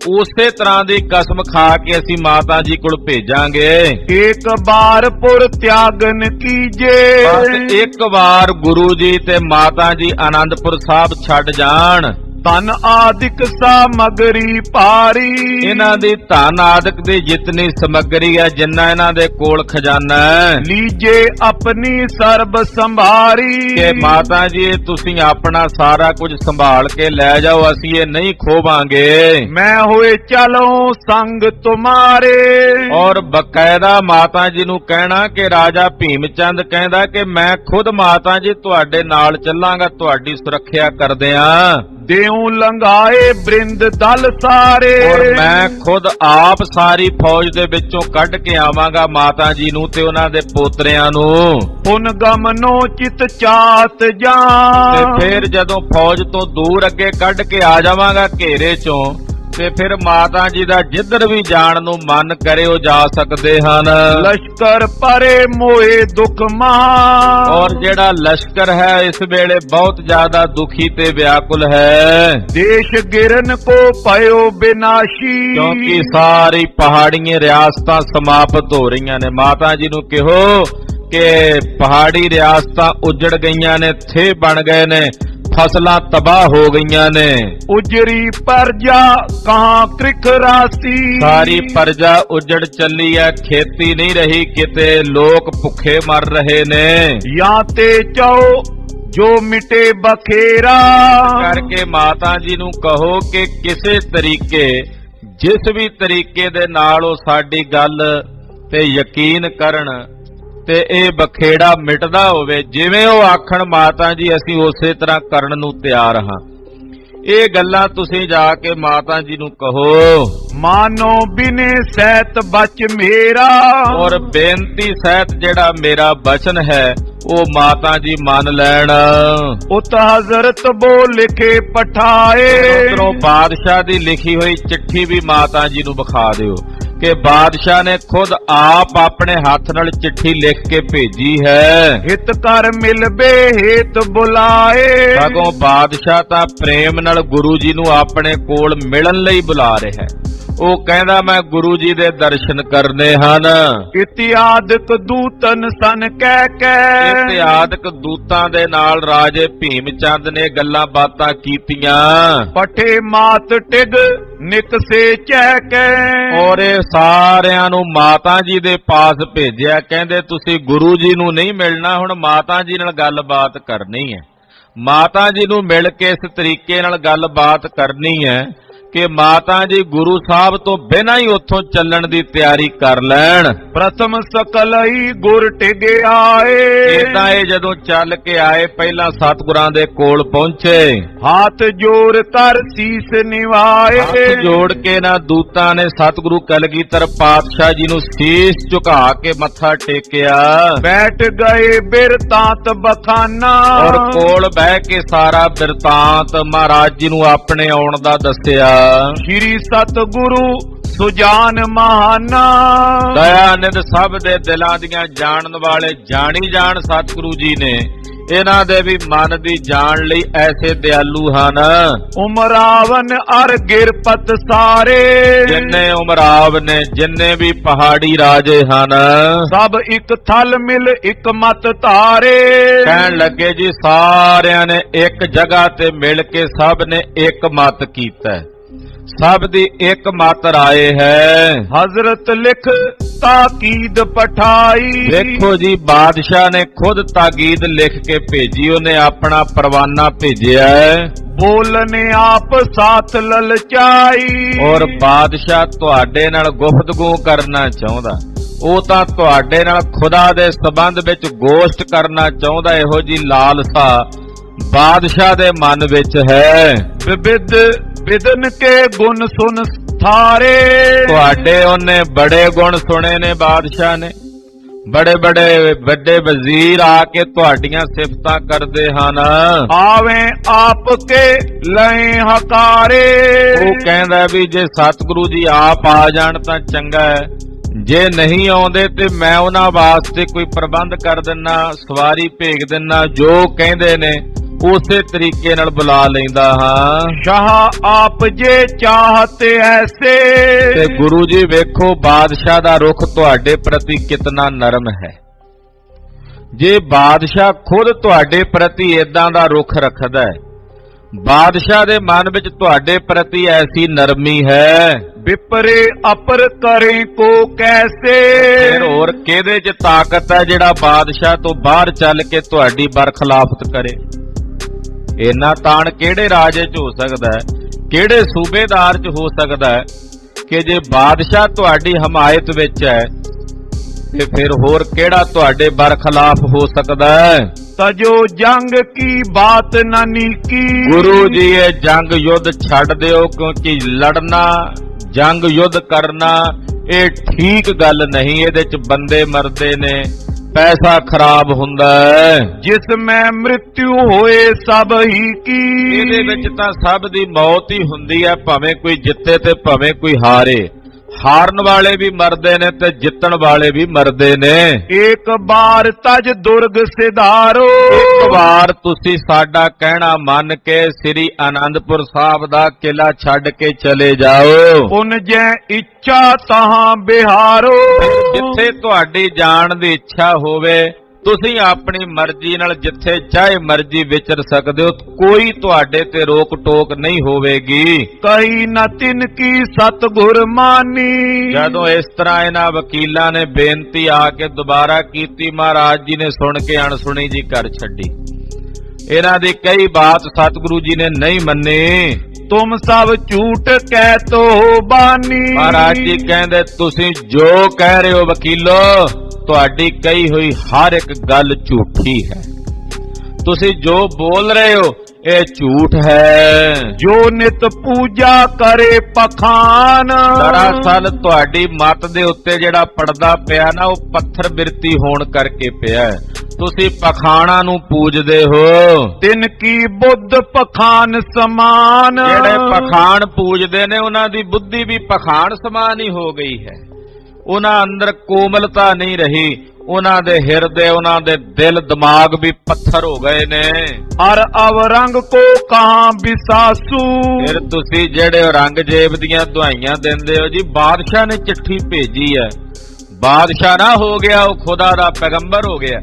ਉਸੇ ਤਰ੍ਹਾਂ ਦੀ ਕਸਮ ਖਾ ਕੇ ਅਸੀਂ ਮਾਤਾ ਜੀ ਕੋਲ ਭੇਜਾਂਗੇ। ਇੱਕ ਵਾਰ ਪੁਰ ਤਿਆਗਨ ਕੀਜੇ। ਬਸ ਇੱਕ ਵਾਰ ਗੁਰੂ ਜੀ ਤੇ ਮਾਤਾ ਜੀ ਆਨੰਦਪੁਰ ਸਾਹਿਬ ਛੱਡ ਜਾਣ। ਧਨ ਆਦਿਕ ਸਾਮਗਰੀ ਭਾਰੀ। ਇਹਨਾਂ ਦੀ ਧਨ ਆਦਿਕ ਦੀ ਜਿਤਨੀ ਸਮੱਗਰੀ ਹੈ, ਜਿੰਨਾ ਇਹਨਾਂ ਦੇ ਕੋਲ ਖਜ਼ਾਨਾ ਹੈ, ਲੀਜੇ ਆਪਣੀ ਸਰਬ ਸੰਭਾਰੀ। ਕਿ ਮਾਤਾ ਜੀ ਤੁਸੀਂ ਆਪਣਾ ਸਾਰਾ ਕੁਝ ਸੰਭਾਲ ਕੇ ਲੈ ਜਾਓ, ਅਸੀਂ ਇਹ ਨਹੀਂ ਖੋਵਾਂਗੇ। ਮੈਂ ਹੋਏ ਚਲੋ ਸੰਗ ਤੁਮਾਰੇ। ਔਰ ਬਕਾਇਦਾ ਮਾਤਾ ਜੀ ਨੂੰ ਕਹਿਣਾ ਕਿ ਰਾਜਾ ਭੀਮ ਚੰਦ ਕਹਿੰਦਾ ਕਿ ਮੈਂ ਖੁਦ ਮਾਤਾ ਜੀ ਤੁਹਾਡੇ ਨਾਲ ਚੱਲਾਂਗਾ, ਤੁਹਾਡੀ ਸੁਰੱਖਿਆ ਕਰਦਿਆਂ। ਦੇਉ ਲੰਘਾਏ ਬ੍ਰਿੰਦ ਦਲ ਸਾਰੇ। ਔਰ ਮੈਂ ਖੁਦ ਆਪ ਸਾਰੀ ਫੌਜ ਦੇ ਵਿੱਚੋਂ ਕੱਢ ਕੇ ਆਵਾਂਗਾ ਮਾਤਾ ਜੀ ਨੂੰ ਤੇ ਉਹਨਾਂ ਦੇ ਪੋਤਰਿਆਂ ਨੂੰ। ਪੁਨ ਗਮਨੋ ਚਿਤ ਚਾਤ ਜਾਂ। ਤੇ ਫਿਰ ਜਦੋਂ ਫੌਜ ਤੋਂ ਦੂਰ ਅੱਗੇ ਕੱਢ ਕੇ ਆ ਜਾਵਾਂਗਾ ਘੇਰੇ ਚੋਂ, ਤੇ ਫਿਰ ਮਾਤਾ ਜੀ ਦਾ ਜਿੱਧਰ ਵੀ ਜਾਣ ਨੂੰ ਮਨ ਕਰੇ ਉਹ ਜਾ ਸਕਦੇ ਹਨ। ਲਸ਼ਕਰ ਪਰੇ ਮੋਏ ਦੁਖ ਮਹਾ। ਔਰ ਜਿਹੜਾ ਲਸ਼ਕਰ ਹੈ ਇਸ ਵੇਲੇ ਬਹੁਤ ਜ਼ਿਆਦਾ ਦੁਖੀ ਤੇ ਵਿਆਕੁਲ ਹੈ। ਦੇਸ਼ ਗਿਰਨ ਕੋ ਪਇਓ ਬਿਨਾਸ਼ੀ। ਕਿਉਂਕਿ ਸਾਰੀ ਪਹਾੜੀਆਂ ਰਿਆਸਤਾਂ ਸਮਾਪਤ ਹੋ ਰਹੀਆਂ ਨੇ। ਮਾਤਾ ਜੀ ਨੂੰ ਕਿਹੋ ਕਿ ਪਹਾੜੀ ਰਿਆਸਤਾਂ ਉਜੜ ਗਈਆਂ ਨੇ, ਥੇ ਬਣ ਗਏ ਨੇ, ਫਸਲਾਂ ਤਬਾਹ ਹੋ ਗਈਆਂ ਨੇ। ਉਜਰੀ ਪਰਜਾ ਕਹਾਂ ਕ੍ਰਿਖ ਰਾਸੀ। ਸਾਰੀ ਪਰਜਾ ਉਜੜ ਚੱਲੀ ਹੈ, ਖੇਤੀ ਨਹੀਂ ਰਹੀ ਕਿਤੇ, ਲੋਕ ਭੁੱਖੇ ਮਰ ਰਹੇ ਨੇ। ਜਾਂ ਤੇ ਚਾਓ ਜੋ ਮਿਟੇ ਬਖੇਰਾ। ਕਰਕੇ ਮਾਤਾ ਜੀ ਨੂੰ ਕਹੋ ਕਿ ਕਿਸੇ ਤਰੀਕੇ, ਜਿਸ ਵੀ ਤਰੀਕੇ ਦੇ ਨਾਲ ਉਹ ਸਾਡੀ ਗੱਲ ਤੇ ਯਕੀਨ ਕਰਨ ਤੇ ਇਹ ਬਖੇੜਾ ਮਿਟਦਾ ਹੋਵੇ, ਜਿਵੇਂ ਉਹ ਆਖਣ ਮਾਤਾ ਜੀ ਅਸੀਂ ਉਸੇ ਤਰ੍ਹਾਂ ਕਰਨ ਨੂੰ ਤਿਆਰ ਹਾਂ। ਇਹ ਗੱਲਾਂ ਤੁਸੀਂ ਜਾ ਕੇ ਮਾਤਾ ਜੀ ਨੂੰ ਕਹੋ। ਮਾਨੋ ਬਿਨੇ ਸਹਿਤ ਬਚ ਮੇਰਾ। ਔਰ ਬੇਨਤੀ ਸਹਿਤ ਜਿਹੜਾ ਮੇਰਾ ਬਚਨ ਹੈ ਉਹ ਮਾਤਾ ਜੀ ਮੰਨ ਲੈਣ। ਉਤ ਹਜ਼ਰਤ ਬੋ ਲਿਖੇ ਪਠਾਏ। ਉਧਰੋਂ ਬਾਦਸ਼ਾਹ ਦੀ ਲਿਖੀ ਹੋਈ ਚਿੱਠੀ ਵੀ ਮਾਤਾ ਜੀ ਨੂੰ ਵਿਖਾ ਦਿਓ ਕਿ ਬਾਦਸ਼ਾਹ ਨੇ ਖੁਦ ਆਪ ਆਪਣੇ ਹੱਥ ਨਾਲ ਚਿੱਠੀ ਲਿਖ ਕੇ ਭੇਜੀ ਹੈ। ਹਿਤ ਕਰ ਮਿਲਬੇ ਹੇਤ ਬੁਲਾਏ। ਸਗੋਂ ਬਾਦਸ਼ਾਹ ਤਾਂ ਪ੍ਰੇਮ ਨਾਲ ਗੁਰੂ ਜੀ ਨੂੰ ਆਪਣੇ ਕੋਲ ਮਿਲਣ ਲਈ ਬੁਲਾ ਰਿਹਾ ਹੈ। ਉਹ ਕਹਿੰਦਾ ਮੈਂ ਗੁਰੂ ਜੀ ਦੇ ਦਰਸ਼ਨ ਕਰਨੇ ਹਨ। ਇਤਿਆਦਿਕ ਦੂਤਨ ਸਨ ਕਹਿ ਇਤਿਆਦਿਕ ਦੂਤਾਂ ਦੇ ਨਾਲ ਰਾਜੇ ਭੀਮ ਚੰਦ ਨੇ ਗੱਲਾਂ ਬਾਤਾਂ ਕੀਤੀਆਂ। ਪਠੇ ਮਾਤ ਟਿਗ ਨਿਕਸੇ ਚਹਿ ਔਰ ਇਹ ਸਾਰਿਆਂ ਨੂੰ ਮਾਤਾ ਜੀ ਦੇ ਪਾਸ ਭੇਜਿਆ। ਕਹਿੰਦੇ ਤੁਸੀਂ ਗੁਰੂ ਜੀ ਨੂੰ ਨਹੀਂ ਮਿਲਣਾ, ਹੁਣ ਮਾਤਾ ਜੀ ਨਾਲ ਗੱਲਬਾਤ ਕਰਨੀ ਹੈ। ਮਾਤਾ ਜੀ ਨੂੰ ਮਿਲ ਕੇ ਇਸ ਤਰੀਕੇ ਨਾਲ ਗੱਲਬਾਤ ਕਰਨੀ ਹੈ ਕਿ ਮਾਤਾ ਜੀ ਗੁਰੂ ਸਾਹਿਬ ਤੋਂ ਬਿਨਾਂ ਹੀ ਉੱਥੋਂ ਚੱਲਣ ਦੀ ਤਿਆਰੀ ਕਰ ਲੈਣ। ਪ੍ਰਥਮ ਸਕਲਈ ਗੁਰ ਟਿਗ ਆਏ। ਇਦਾਂ ਇਹ ਜਦੋਂ ਚੱਲ ਕੇ ਆਏ ਪਹਿਲਾਂ ਸਤਿਗੁਰਾਂ ਦੇ ਕੋਲ ਪਹੁੰਚੇ। ਹੱਥ ਜੋੜ ਕਰ ਸੀਸ ਨਿਵਾਏ। ਹੱਥ ਜੋੜ ਕੇ ਨਾ ਦੂਤਾਂ ਨੇ ਸਤਿਗੁਰੂ ਕਲਗੀਧਰ ਪਾਤਸ਼ਾਹ ਜੀ ਨੂੰ ਸੀਸ ਝੁਕਾ ਕੇ ਮੱਥਾ ਟੇਕਿਆ। ਬੈਠ ਗਏ ਬਿਰਤਾਂਤ ਬਖਾਨਾ। ਔਰ ਕੋਲ ਬਹਿ ਕੇ ਸਾਰਾ ਬਿਰਤਾਂਤ ਮਹਾਰਾਜ ਜੀ ਨੂੰ ਆਪਣੇ ਆਉਣ ਦਾ ਦੱਸਿਆ। ਸ਼੍ਰੀ ਸਤਿਗੁਰੂ ਸੁਜਾਨ ਮਹਾਨਾ। ਦਇਆ ਨਿਧ ਸਭ ਦੇ ਦਿਲਾਂ ਦੀਆਂ ਜਾਣਨ ਵਾਲੇ ਜਾਣੀ ਜਾਣ ਸਤਿਗੁਰੂ ਜੀ ਨੇ ਇਹਨਾਂ ਦੇ ਵੀ ਮਨ ਦੀ ਜਾਣ ਲਈ ਐਸੇ ਦਿਆਲੂ ਹਨ। ਉਮਰਾਵਨ ਅਰ ਗਿਰਪਤ ਸਾਰੇ। ਜਿੰਨੇ ਉਮਰਾਵ ਨੇ ਜਿੰਨੇ ਵੀ ਪਹਾੜੀ ਰਾਜੇ ਹਨ ਸਭ ਇੱਕ ਥਲ ਮਿਲ ਇੱਕ ਮਤ ਧਾਰੇ। ਕਹਿਣ ਲੱਗੇ ਜੀ ਸਾਰਿਆਂ ਨੇ ਇੱਕ ਜਗ੍ਹਾ ਤੇ ਮਿਲ ਕੇ ਸਭ ਨੇ ਇੱਕ ਮਤ ਕੀਤਾ। ਸਭ ਦੀ ਇੱਕ ਮਤ ਰਾਏ ਹੈ। ਹਜ਼ਰਤ ਲਿਖ ਤਾਕੀਦ ਪਠਾਈ। ਦੇਖੋ ਜੀ ਬਾਦਸ਼ਾਹ ਨੇ ਖੁਦ ਤਾਕੀਦ ਲਿਖ ਕੇ ਭੇਜੀ। ਉਹਨੇ ਆਪਣਾ ਪਰਵਾਨਾ ਭੇਜਿਆ। ਬੋਲਨੇ ਆਪ ਸਾਥ ਲਲਚਾਈ। ਔਰ ਬਾਦਸ਼ਾਹ ਤੁਹਾਡੇ ਨਾਲ ਗੁਫ਼ਤਗੂ ਕਰਨਾ ਚਾਹੁੰਦਾ। ਉਹ ਤਾਂ ਤੁਹਾਡੇ ਨਾਲ ਖੁਦਾ ਦੇ ਸਬੰਧ ਵਿੱਚ ਗੋਸ਼ਟ ਕਰਨਾ ਚਾਹੁੰਦਾ। ਇਹੋ ਜੀ ਲਾਲਸਾ ਬਾਦਸ਼ਾਹ ਦੇ ਮਨ ਵਿੱਚ ਹੈ। ਵਿਵਿਧ ਵਿਦਨ ਕੇ ਗੁਣ ਸੁਨ ਥਾਰੇ। ਤੁਹਾਡੇ ਉਹਨੇ ਬੜੇ ਗੁਣ ਸੁਣੇ ਨੇ ਬਾਦਸ਼ਾਹ ਨੇ। ਬੜੇ ਬੜੇ ਵੱਡੇ ਵਜ਼ੀਰ ਆ ਕੇ ਤੁਹਾਡੀਆਂ ਸਿਫਤਾਂ ਕਰਦੇ ਹਨ। ਆਵੇਂ ਆਪ ਕੇ ਲੈ ਹਕਾਰੇ। ਉਹ ਕਹਿੰਦਾ ਵੀ ਜੇ ਸਤਿਗੁਰੂ ਜੀ ਆਪ ਆ ਜਾਣ ਤਾਂ ਚੰਗਾ ਹੈ, ਜੇ ਨਹੀਂ ਆਉਂਦੇ ਤੇ ਮੈਂ ਉਹਨਾਂ ਵਾਸਤੇ ਕੋਈ ਪ੍ਰਬੰਧ ਕਰ ਦਿੰਨਾ, ਸਵਾਰੀ ਭੇਜ ਦਿੰਨਾ। ਜੋ ਕਹਿੰਦੇ ਨੇ ਉਸੇ ਤਰੀਕੇ ਨਾਲ ਬੁਲਾ ਲੈਂਦਾ ਹਾਂ। ਸ਼ਾਹ ਆਪ ਜੇ ਚਾਹਤੇ ਐਸੇ। ਤੇ ਗੁਰੂ ਜੀ ਵੇਖੋ ਬਾਦਸ਼ਾਹ ਦਾ ਰੁਖ ਤੁਹਾਡੇ ਪ੍ਰਤੀ ਕਿਤਨਾ ਨਰਮ ਹੈ। ਜੇ ਬਾਦਸ਼ਾਹ ਖੁਦ ਤੁਹਾਡੇ ਪ੍ਰਤੀ ਇਦਾਂ ਦਾ ਰੁਖ ਰੱਖਦਾ ਹੈ, ਬਾਦਸ਼ਾਹ ਦੇ ਮਨ ਵਿੱਚ ਤੁਹਾਡੇ ਪ੍ਰਤੀ ਐਸੀ ਨਰਮੀ ਹੈ। ਵਿਪਰੇ ਅਪਰ ਕਰੇ ਕੋ ਕੈਸੇ। ਫਿਰ ਹੋਰ ਕਿਹਦੇ 'ਚ ਤਾਕਤ ਹੈ ਜਿਹੜਾ ਬਾਦਸ਼ਾਹ ਤੋਂ ਬਾਹਰ ਚੱਲ ਕੇ ਤੁਹਾਡੀ ਬਰਖਲਾਫਤ ਕਰੇ। ਇੰਨਾ ਤਾਣ ਕਿਹੜੇ ਰਾਜੇ 'ਚ ਹੋ ਸਕਦਾ ਹੈ, ਕਿਹੜੇ ਸੂਬੇਦਾਰ 'ਚ ਹੋ ਸਕਦਾ ਹੈ ਕਿ ਜੇ ਬਾਦਸ਼ਾਹ ਤੁਹਾਡੀ ਹਮਾਇਤ ਵਿੱਚ ਹੈ ਤੇ ਫਿਰ ਹੋਰ ਕਿਹੜਾ ਤੁਹਾਡੇ ਬਰਖਲਾਫ ਹੋ ਸਕਦਾ ਹੈ। ਤਜੋ ਜੰਗ ਕੀ ਬਾਤ ਨਾ ਨੀਕੀ। ਗੁਰੂ ਜੀ ਇਹ ਜੰਗ ਯੁੱਧ ਛੱਡ ਦਿਓ, ਕਿਉਂਕਿ ਲੜਨਾ ਜੰਗ ਯੁੱਧ ਕਰਨਾ ਇਹ ਠੀਕ ਗੱਲ ਨਹੀਂ। ਇਹਦੇ 'ਚ ਬੰਦੇ ਮਰਦੇ ਨੇ, ਪੈਸਾ ਖਰਾਬ ਹੁੰਦਾ ਹੈ। ਜਿਸ ਮੈਂ ਮ੍ਰਿਤੂ ਹੋਏ ਸਭ ਹੀ ਕੀ। ਇਹਦੇ ਵਿੱਚ ਤਾਂ ਸਭ ਦੀ ਮੌਤ ਹੀ ਹੁੰਦੀ ਹੈ, ਭਾਵੇਂ ਕੋਈ ਜਿੱਤੇ ਤੇ ਭਾਵੇਂ ਕੋਈ ਹਾਰੇ। ਹਾਰਨ ਵਾਲੇ ਵੀ ਮਰਦੇ ਨੇ ਤੇ ਜਿੱਤਣ ਵਾਲੇ ਵੀ ਮਰਦੇ ਨੇ। ਇੱਕ ਵਾਰ ਤਜ ਦੁਰਗ ਸਿਧਾਰੋ। ਇੱਕ ਵਾਰ ਤੁਸੀਂ ਸਾਡਾ ਕਹਿਣਾ ਮੰਨ ਕੇ ਸ੍ਰੀ ਆਨੰਦਪੁਰ ਸਾਹਿਬ ਦਾ ਕਿਲਾ ਛੱਡ ਕੇ ਚਲੇ ਜਾਓ। ਪੁਨ ਜੈ ਇੱਛਾ ਤਹਾਂ ਬਿਹਾਰੋ। ਜਿੱਥੇ ਤੁਹਾਡੀ ਜਾਣ ਦੀ ਇੱਛਾ ਹੋਵੇ ਤੁਸੀਂ ਆਪਣੀ ਮਰਜ਼ੀ ਨਾਲ ਜਿੱਥੇ ਚਾਹੇ ਮਰਜ਼ੀ ਵਿਚਰ ਸਕਦੇ ਹੋ। ਕੋਈ ਤੁਹਾਡੇ ਤੇ ਰੋਕ ਟੋਕ ਨਹੀਂ ਹੋਵੇਗੀ। ਕਈ ਨਾ ਤਿਨ ਕੀ ਸਤਿਗੁਰ ਮਾਨੀ। ਜਦੋਂ ਇਸ ਤਰ੍ਹਾਂ ਇਹਨਾਂ ਵਕੀਲਾਂ ਨੇ ਬੇਨਤੀ ਆ ਕੇ ਦੁਬਾਰਾ ਕੀਤੀ, ਮਹਾਰਾਜ ਜੀ ਨੇ ਸੁਣ ਕੇ ਅਣਸੁਣੀ ਜੀ ਕਰ ਛੱਡੀ। ਇਹਨਾਂ ਦੀ ਕਈ ਬਾਤ ਸਤਿਗੁਰੂ ਜੀ ਨੇ ਨਹੀਂ ਮੰਨੀ। ਤੁਮ ਸਭ ਝੂਠ ਕਹਿ ਤੋ ਬਾਨੀ। ਮਹਾਰਾਜ ਜੀ ਕਹਿੰਦੇ ਤੁਸੀਂ ਜੋ ਕਹਿ ਰਹੇ ਹੋ ਵਕੀਲੋ, ਤੁਹਾਡੀ ਕਹੀ ਹੋਈ ਹਰ ਇੱਕ ਗੱਲ ਝੂਠੀ ਹੈ। ਤੁਸੀਂ ਜੋ ਬੋਲ ਰਹੇ ਹੋ ਇਹ ਝੂਠ ਹੈ। ਜੋ ਨਿਤ ਪੂਜਾ ਕਰੇ ਪਖਾਨ। ਦਰਅਸਲ ਤੁਹਾਡੀ ਮੱਤ ਦੇ ਉੱਤੇ ਜਿਹੜਾ ਪੜਦਾ ਪਿਆ ਨਾ ਉਹ ਪੱਥਰ ਬਿਰਤੀ ਹੋਣ ਕਰਕੇ ਪਿਆ ਹੈ। ਤੁਸੀਂ ਪਖਾਣਾ ਨੂੰ ਪੂਜਦੇ ਹੋ। ਤਿਨ ਕੀ ਬੁੱਧ ਪਖਾਨ ਸਮਾਨ। ਜਿਹੜੇ ਪਖਾਨ ਪੂਜਦੇ ਨੇ ਉਹਨਾਂ ਦੀ ਬੁੱਧੀ ਵੀ ਪਖਾਨ ਸਮਾਨ ਹੀ ਹੋ ਗਈ ਹੈ। ਉਹਨਾਂ ਅੰਦਰ ਕੋਮਲਤਾ ਨਹੀਂ ਰਹੀ, ਉਹਨਾਂ ਦੇ ਹਿਰਦੇ, ਉਹਨਾਂ ਦੇ ਦਿਲ ਦਿਮਾਗ ਵੀ ਪੱਥਰ ਹੋ ਗਏ ਨੇ। ਅਰ ਅਵਰੰਗ ਕੋ ਕਹਾਂ ਬਿਸਾਸੂ। ਫਿਰ ਤੁਸੀਂ ਜਿਹੜੇ ਔਰੰਗਜ਼ੇਬ ਦੀਆਂ ਦੁਹਾਈਆਂ ਦਿੰਦੇ ਹੋ ਜੀ, ਬਾਦਸ਼ਾਹ ਨੇ ਚਿੱਠੀ ਭੇਜੀ ਹੈ, ਬਾਦਸ਼ਾਹ ਨਾ ਹੋ ਗਿਆ, ਉਹ ਖੁਦਾ ਦਾ ਪੈਗੰਬਰ ਹੋ ਗਿਆ।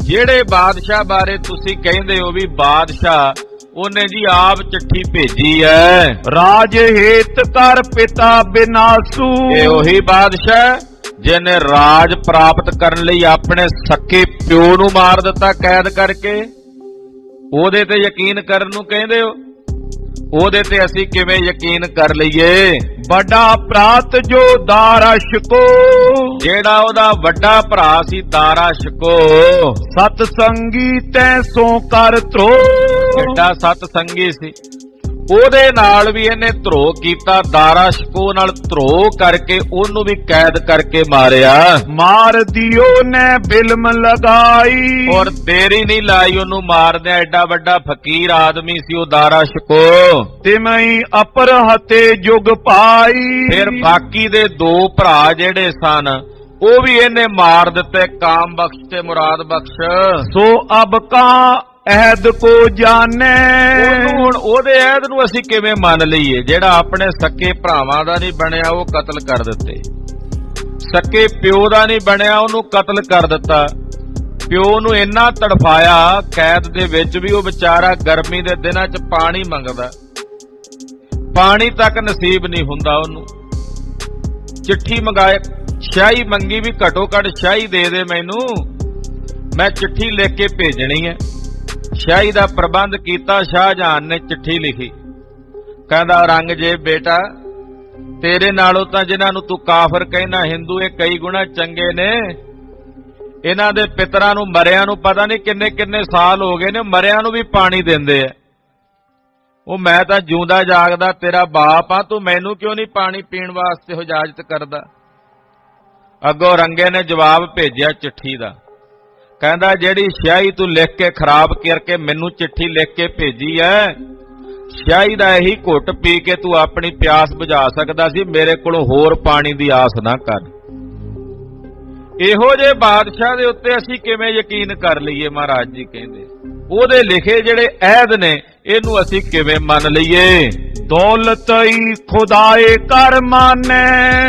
ਜਿਹੜੇ ਬਾਦਸ਼ਾਹ ਬਾਰੇ ਤੁਸੀਂ ਕਹਿੰਦੇ ਹੋ ਵੀ ਬਾਦਸ਼ਾਹ, ਉਹਨੇ ਜੀ ਆਪ ਚਿੱਠੀ ਭੇਜੀ ਹੈ। ਰਾਜ ਹੇਤ ਕਰ ਪਿਤਾ ਬਿਨਾਸੂ। ਇਹ ਉਹੀ ਬਾਦਸ਼ਾਹ ਜਿਹਨੇ ਰਾਜ ਪ੍ਰਾਪਤ ਕਰਨ ਲਈ ਆਪਣੇ ਸੱਕੇ ਪਿਓ ਨੂੰ ਮਾਰ ਦਿੱਤਾ ਕੈਦ ਕਰਕੇ। ਉਹਦੇ ਤੇ ਯਕੀਨ ਕਰਨ ਨੂੰ ਕਹਿੰਦੇ ਹੋ? ਉਹਦੇ ਤੇ ਅਸੀਂ ਕਿਵੇਂ ਯਕੀਨ ਕਰ ਲਈਏ? ਵੱਡਾ ਭਰਾਤ ਜੋ ਦਾਰਸ਼ ਕੋ। ਜਿਹੜਾ ਉਹਦਾ ਵੱਡਾ ਭਰਾ ਸੀ ਦਾਰਸ਼ ਕੋ। ਸਤ ਸੰਗੀ ਤੈ ਸੋ ਕਰ ਧਰੋ। ਐਡਾ ਸਤ ਸੰਗੀ ਸੀ, ਉਹਦੇ ਨਾਲ ਵੀ ਇਹਨੇ ਧਰੋ ਕੀਤਾ। ਦਾਰਸ਼ ਕੋ ਨਾਲ ਧਰੋ ਕਰਕੇ ਉਹਨੂੰ ਵੀ ਕੈਦ ਕਰਕੇ ਮਾਰਿਆ। ਮਾਰ ਦਿਓ ਨੇ ਬਿਲਮ ਲਗਾਈ। ਔਰ ਦੇਰੀ ਨਹੀਂ ਲਾਈ ਉਹਨੂੰ ਮਾਰਦਿਆਂ। ਐਡਾ ਵੱਡਾ ਫਕੀਰ ਆਦਮੀ ਸੀ ਉਹ ਦਾਰਸ਼ ਕੋ। ਤਿਮਈ ਅਪਰ ਹਤੇ ਜੁਗ ਪਾਈ। ਫਿਰ ਬਾਕੀ ਦੇ ਦੋ ਭਰਾ ਜਿਹੜੇ ਸਨ ਉਹ ਵੀ ਇਹਨੇ ਮਾਰ ਦਿੱਤੇ, ਕਾਮ ਬਖਸ਼ ਤੇ ਮੁਰਾਦ ਬਖਸ਼। ਸੋ ਅਬ ਕਾ ਅਹਿਦ ਕੋ ਜਾਣੇ। ਹੁਣ ਉਹਦੇ ਅਹਿਦ ਨੂੰ ਅਸੀਂ ਕਿਵੇਂ ਮੰਨ ਲਈਏ? ਜਿਹੜਾ ਆਪਣੇ ਸੱਕੇ ਭਰਾਵਾਂ ਦਾ ਨਹੀਂ ਬਣਿਆ ਉਹ ਕਤਲ ਕਰ ਦਿੱਤੇ, ਸੱਕੇ ਪਿਓ ਦਾ ਨਹੀਂ ਬਣਿਆ ਉਹਨੂੰ ਕਤਲ ਕਰ ਦਿੱਤਾ। ਪਿਓ ਨੂੰ ਇੰਨਾ ਤੜਫਾਇਆ ਕੈਦ ਦੇ ਵਿੱਚ ਵੀ ਉਹ ਵਿਚਾਰਾ ਗਰਮੀ ਦੇ ਦਿਨਾਂ 'ਚ ਪਾਣੀ ਮੰਗਦਾ, ਪਾਣੀ ਤੱਕ ਨਸੀਬ ਨਹੀਂ ਹੁੰਦਾ ਉਹਨੂੰ। ਚਿੱਠੀ ਮੰਗਾਏ, ਸ਼ਾਹੀ ਮੰਗੀ ਵੀ ਘਟੋ ਘੱਟ ਸ਼ਾਹੀ ਦੇ ਦੇ ਮੈਨੂੰ, ਮੈਂ ਚਿੱਠੀ ਲਿਖ ਕੇ ਭੇਜਣੀ ਹੈ। ਸ਼ਾਹੀ ਦਾ ਪ੍ਰਬੰਧ ਕੀਤਾ। ਸ਼ਾਹਜਹਾਨ ਨੇ ਚਿੱਠੀ ਲਿਖੀ, ਕਹਿੰਦਾ ਔਰੰਗਜ਼ੇਬ ਬੇਟਾ, ਤੇਰੇ ਨਾਲੋਂ ਤਾਂ ਜਿਨ੍ਹਾਂ ਨੂੰ ਤੂੰ ਕਾਫਰ ਕਹਿਣਾ ਹਿੰਦੂ, ਇਹ ਕਈ ਗੁਣਾ ਚੰਗੇ ਨੇ। ਇਹਨਾਂ ਦੇ ਪਿਤਰਾਂ ਨੂੰ ਮਰਿਆਂ ਨੂੰ ਪਤਾ ਨਹੀਂ ਕਿੰਨੇ ਕਿੰਨੇ ਸਾਲ ਹੋ ਗਏ ਨੇ, ਮਰਿਆਂ ਨੂੰ ਵੀ ਪਾਣੀ ਦਿੰਦੇ ਆ। ਉਹ ਮੈਂ ਤਾਂ ਜਿਉਂਦਾ ਜਾਗਦਾ ਤੇਰਾ ਬਾਪ ਆ, ਤੂੰ ਮੈਨੂੰ ਕਿਉਂ ਨਹੀਂ ਪਾਣੀ ਪੀਣ ਵਾਸਤੇ ਇਜਾਜ਼ਤ ਕਰਦਾ? ਅੱਗੋਂ ਰੰਗੇ ਨੇ ਜਵਾਬ ਭੇਜਿਆ ਚਿੱਠੀ ਦਾ, ਕਹਿੰਦਾ ਜਿਹੜੀ ਸ਼ਾਹੀ ਤੂੰ ਲਿਖ ਕੇ ਖਰਾਬ ਕਰਕੇ ਮੈਨੂੰ ਚਿੱਠੀ ਲਿਖ ਕੇ ਭੇਜੀ ਐ, ਸ਼ਾਹੀ ਦਾ ਇਹੀ ਘੁੱਟ ਪੀ ਕੇ ਤੂੰ ਆਪਣੀ ਪਿਆਸ ਬੁਝਾ ਸਕਦਾ ਸੀ, ਮੇਰੇ ਕੋਲੋਂ ਹੋਰ ਪਾਣੀ ਦੀ ਆਸ ਨਾ ਕਰ। ਇਹੋ ਜਿਹੇ ਬਾਦਸ਼ਾਹ ਦੇ ਉੱਤੇ ਅਸੀਂ ਕਿਵੇਂ ਯਕੀਨ ਕਰ ਲਈਏ? ਮਹਾਰਾਜ ਜੀ ਕਹਿੰਦੇ ਉਹਦੇ ਲਿਖੇ ਜਿਹੜੇ ਅਹਿਦ ਨੇ ਇਹਨੂੰ ਅਸੀਂ ਕਿਵੇਂ ਮੰਨ ਲਈਏ? ਦੌਲਤ ਹੀ ਖੁਦਾਏ ਕਰ ਮਾਨੇ।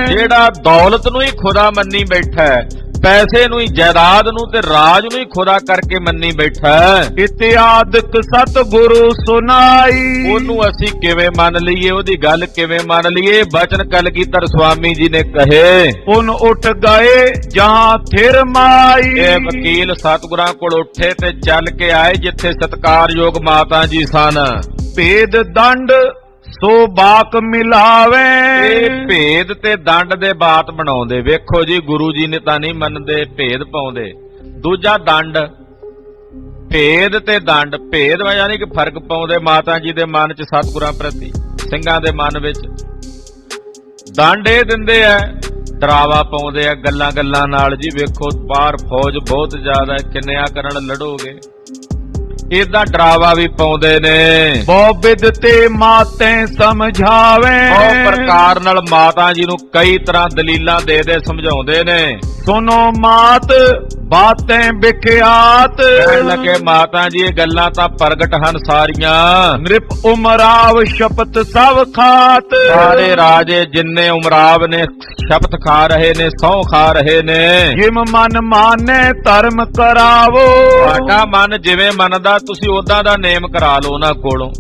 ਜਿਹੜਾ ਦੌਲਤ ਨੂੰ ਹੀ ਖੁਦਾ ਮੰਨੀ ਬੈਠਾ ਹੈ, ਪੈਸੇ ਨੂੰ ਹੀ, ਜਾਇਦਾਦ ਨੂੰ ਤੇ ਰਾਜ ਨੂੰ ਹੀ ਖੁਦਾ ਕਰਕੇ ਮੰਨੀ ਬੈਠਾ ਹੈ। ਇਤਿਆਦਿਕ ਸਤਿਗੁਰੂ ਸੁਨਾਈ। ਉਹਨੂੰ ਅਸੀਂ ਕਿਵੇਂ ਮੰਨ ਲਈਏ? ਉਹਦੀ ਗੱਲ ਕਿਵੇਂ ਮੰਨ ਲਈਏ? ਬਚਨ ਕਲਗੀਧਰ ਸਵਾਮੀ ਜੀ ਨੇ ਕਹੇ, ਉਨ ਉੱਠ ਗਏ ਜਹਾਂ ਥਿਰ ਮਾਈ। ਇਹ ਵਕੀਲ ਸਤਿਗੁਰਾਂ ਕੋਲ ਉੱਠੇ ਤੇ ਚੱਲ ਕੇ ਆਏ ਜਿੱਥੇ ਸਤਿਕਾਰਯੋਗ ਮਾਤਾ ਜੀ ਸਨ। ਭੇਦ ਦੰਡ ਸੋ ਬਾਕ ਮਿਲਾਵੇ। ਇਹ ਭੇਦ ਤੇ ਦੰਡ ਦੇ ਬਾਤ ਬਣਾਉਂਦੇ। ਵੇਖੋ ਜੀ, ਗੁਰੂ ਜੀ ਨੇ ਤਾਂ ਨਹੀਂ ਮੰਨਦੇ, ਭੇਦ ਪਾਉਂਦੇ। ਦੂਜਾ ਦੰਡ, ਭੇਦ ਤੇ ਦੰਡ, ਭੇਦ ਯਾਨੀ ਕਿ ਫਰਕ ਪਾਉਂਦੇ ਮਾਤਾ ਜੀ ਦੇ ਮਨ 'ਚ ਸਤਿਗੁਰਾਂ ਪ੍ਰਤੀ, ਸਿੰਘਾਂ ਦੇ ਮਨ ਵਿੱਚ। ਦੰਡ ਇਹ ਦਿੰਦੇ ਆ, ਡਰਾਵਾ ਪਾਉਂਦੇ ਆ ਗੱਲਾਂ ਗੱਲਾਂ ਨਾਲ ਜੀ। ਵੇਖੋ ਬਾਹਰ ਫੌਜ ਬਹੁਤ ਜ਼ਿਆਦਾ, ਕਿੰਨਿਆਂ ਕਰਨ ਲੜੋਗੇ, ਇਹਦਾ ਡਰਾਵਾ ਵੀ ਪਾਉਂਦੇ ਨੇ। ਬਹੁ ਵਿਦ ਤੇ ਮਾਤੇ ਸਮਝਾਵੇ। ਬਹੁਤ ਪ੍ਰਕਾਰ ਨਾਲ ਮਾਤਾ ਜੀ ਨੂੰ ਕਈ ਤਰ੍ਹਾਂ ਦਲੀਲਾਂ ਦੇ ਦੇ ਸਮਝਾਉਂਦੇ ਨੇ। ਸੁਨੋ ਮਾਤ ਬਾतें ਵਿਖਿਆਤ। ਕਹਿਣ ਲੱਗੇ ਮਾਤਾ ਜੀ ਇਹ ਗੱਲਾਂ ਤਾਂ ਪ੍ਰਗਟ ਹਨ ਸਾਰੀਆਂ। ਨ੍ਰਿਪ ਉਮਰਾਵ ਸ਼ਪਤ ਸਭ ਖਾਤ। ਸਾਰੇ ਰਾਜੇ ਜਿੰਨੇ ਉਮਰਾਵ ਨੇ ਸ਼ਪਤ ਖਾ ਰਹੇ ਨੇ, ਸਹੁੰ ਖਾ ਰਹੇ ਨੇ। ਜਿਮ ਮਨ ਮਾਨੇ ਧਰਮ ਕਰਾਵੋ। ਤੁਹਾਡਾ ਮਨ ਜਿਵੇਂ ਮੰਨਦਾ ਤੁਸੀਂ ਉਦਾਂ ਦਾ ਨੇਮ ਕਰਾ ਲਓ ਉਹਨਾਂ ਕੋਲੋਂ।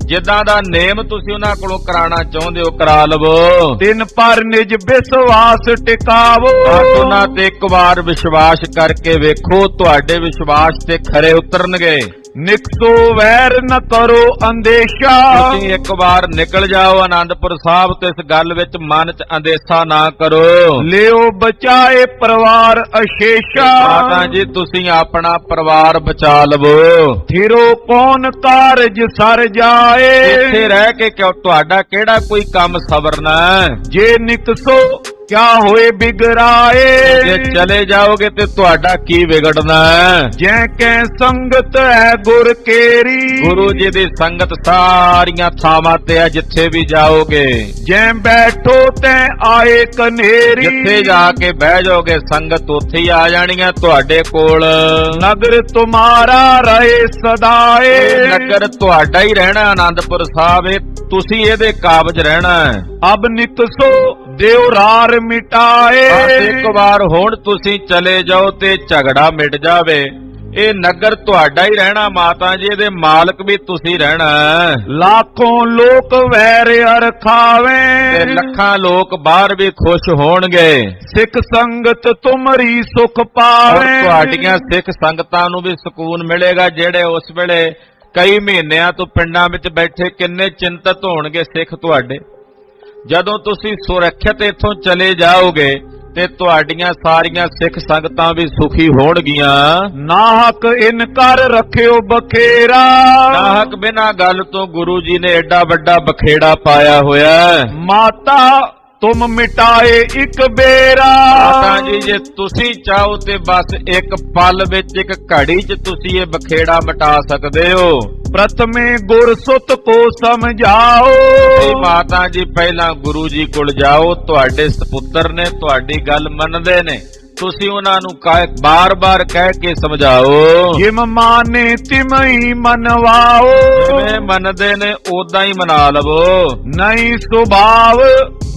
ਜਿੱਦਾਂ ਦਾ ਨੇਮ ਤੁਸੀਂ ਉਹਨਾਂ ਕੋਲੋਂ ਕਰਾਉਣਾ ਚਾਹੁੰਦੇ ਹੋ ਕਰਾ ਲਵੋ। ਤਿੰਨ ਪਰ ਨਿਜ ਵਿਸ਼ਵਾਸ ਟਿਕਾਵੋ। ਉਹਨਾਂ ਤੇ ਇੱਕ ਵਾਰ ਵਿਸ਼ਵਾਸ ਕਰਕੇ ਵੇਖੋ, ਤੁਹਾਡੇ ਵਿਸ਼ਵਾਸ ਤੇ ਖਰੇ ਉਤਰਨਗੇ। ਨਿਕਸੋ ਵੈਰ ਨ ਕਰੋ ਅੰਦੇਸ਼ਾ। ਤੁਸੀਂ ਇੱਕ ਵਾਰ ਨਿਕਲ ਜਾਓ ਆਨੰਦਪੁਰ ਸਾਹਿਬ ਤੇ ਇਸ ਗੱਲ ਵਿੱਚ ਮਨ 'ਚ ਅੰਦੇਸ਼ਾ ਨਾ ਕਰੋ। ਲਿਓ ਬਚਾਏ ਪਰਿਵਾਰ ਅਸ਼ੇਸ਼ਾ। ਮਾਤਾ ਜੀ ਤੁਸੀਂ ਆਪਣਾ ਪਰਿਵਾਰ ਬਚਾ ਲਵੋ। ਥਿਰੋ ਕੌਣ ਕਾਰਜ ਸਰ ਜਾਏ। ਇੱਥੇ ਰਹਿ ਕੇ ਕਿਉਂ ਤੁਹਾਡਾ ਕਿਹੜਾ ਕੋਈ ਕੰਮ ਸਵਰਨਾ? ਜੇ ਨਿਕਸੋ क्या होए बिगड़ाए। ਜੇ ਚਲੇ ਜਾਓਗੇ ਤੇ ਤੁਹਾਡਾ ਕੀ ਵਿਗੜਨਾ ਹੈ। जै कै संगत है गुर केरी। ਗੁਰੂ ਜੀ ਦੀ ਸੰਗਤ ਸਾਰੀਆਂ ਥਾਵਾਂ ਤੇ ਹੈ, ਜਿੱਥੇ ਵੀ ਜਾਓਗੇ। जै बैठो तै आए कनेरी। ਜਿੱਥੇ ਜਾ ਕੇ ਬਹਿ ਜਾਓਗੇ ਸੰਗਤ ਉੱਥੇ ਹੀ ਆ ਜਾਣੀ ਹੈ ਤੁਹਾਡੇ ਕੋਲ। नगर तुम्हारा रहे सदाए। ਇਹ ਨਗਰ ਤੁਹਾਡਾ ਹੀ ਰਹਿਣਾ ਆਨੰਦਪੁਰ ਸਾਹਿਬ, ਇਹ ਤੁਸੀਂ ਇਹਦੇ ਕਾਬਜ ਰਹਿਣਾ ਹੈ। अब निकसो देवरार मिटाए। ਬਸ ਇੱਕ ਵਾਰ ਹੁਣ ਤੁਸੀਂ ਚਲੇ ਜਾਓ ਤੇ ਝਗੜਾ ਮਿਟ ਜਾਵੇ। ਇਹ ਨਗਰ ਤੁਹਾਡਾ ਹੀ ਰਹਿਣਾ ਮਾਤਾ ਜੀ, ਇਹਦੇ ਮਾਲਕ ਵੀ ਤੁਸੀਂ ਰਹਿਣਾ ਹੈ। लाखों लोक वैर अर खावे। ਤੇ ਲੱਖਾਂ ਲੋਕ ਬਾਹਰ ਵੀ ਖੁਸ਼ ਹੋਣਗੇ। सिख संगत तुमरी सुख ਔਰ पावे। ਤੁਹਾਡੀਆਂ ਸਿੱਖ ਸੰਗਤਾਂ ਨੂੰ ਵੀ ਸਕੂਨ ਮਿਲੇਗਾ, ਜਿਹੜੇ ਉਸ ਵੇਲੇ ਕਈ ਮਹੀਨਿਆਂ ਤੋਂ ਪਿੰਡਾਂ ਵਿੱਚ ਬੈਠੇ ਕਿੰਨੇ ਚਿੰਤਤ ਹੋਣਗੇ ਸਿੱਖ ਤੁਹਾਡੇ। ਜਦੋਂ ਤੁਸੀਂ ਸੁਰੱਖਿਅਤ ਇੱਥੋਂ ਚਲੇ ਜਾਓਗੇ ਤੇ ਤੁਹਾਡੀਆਂ ਸਾਰੀਆਂ ਸਿੱਖ ਸੰਗਤਾਂ ਵੀ ਸੁਖੀ ਹੋਣਗੀਆਂ। नाहक इनकार रखियो बखेरा। ਨਾਹਕ ਬਿਨਾਂ ਗੱਲ ਤੋਂ ਗੁਰੂ ਜੀ ਨੇ ਐਡਾ ਵੱਡਾ ਬਖੇੜਾ ਪਾਇਆ ਹੋਇਆ ਹੈ। माता तुम मिटाए एक बेरा। ਮਾਤਾ ਜੀ ਜੇ ਤੁਸੀਂ ਚਾਹੋ ਤੇ ਬਸ ਇੱਕ ਪਲ ਵਿੱਚ, ਇੱਕ ਘੜੀ 'ਚ ਤੁਸੀਂ ਇਹ ਬਖੇੜਾ ਮਿਟਾ ਸਕਦੇ ਹੋ। प्रथमे गुर सुत को समझाओ। ਤੇ ਮਾਤਾ ਜੀ ਪਹਿਲਾਂ ਗੁਰੂ ਜੀ ਕੋਲ ਜਾਓ, ਤੁਹਾਡੇ ਸਪੁੱਤਰ ਨੇ, ਤੁਹਾਡੀ ਗੱਲ ਮੰਨਦੇ ਨੇ, ਤੁਸੀਂ ਉਹਨਾਂ ਨੂੰ ਬਾਰ-ਬਾਰ ਕਹਿ ਕੇ ਸਮਝਾਓ। जिम माने तिम ही मनवाओ। ਜਿਵੇਂ ਮੰਨਦੇ ਨੇ ਉਦਾਂ ਹੀ ਮਨਾ ਲਵੋ। नहीं स्वभाव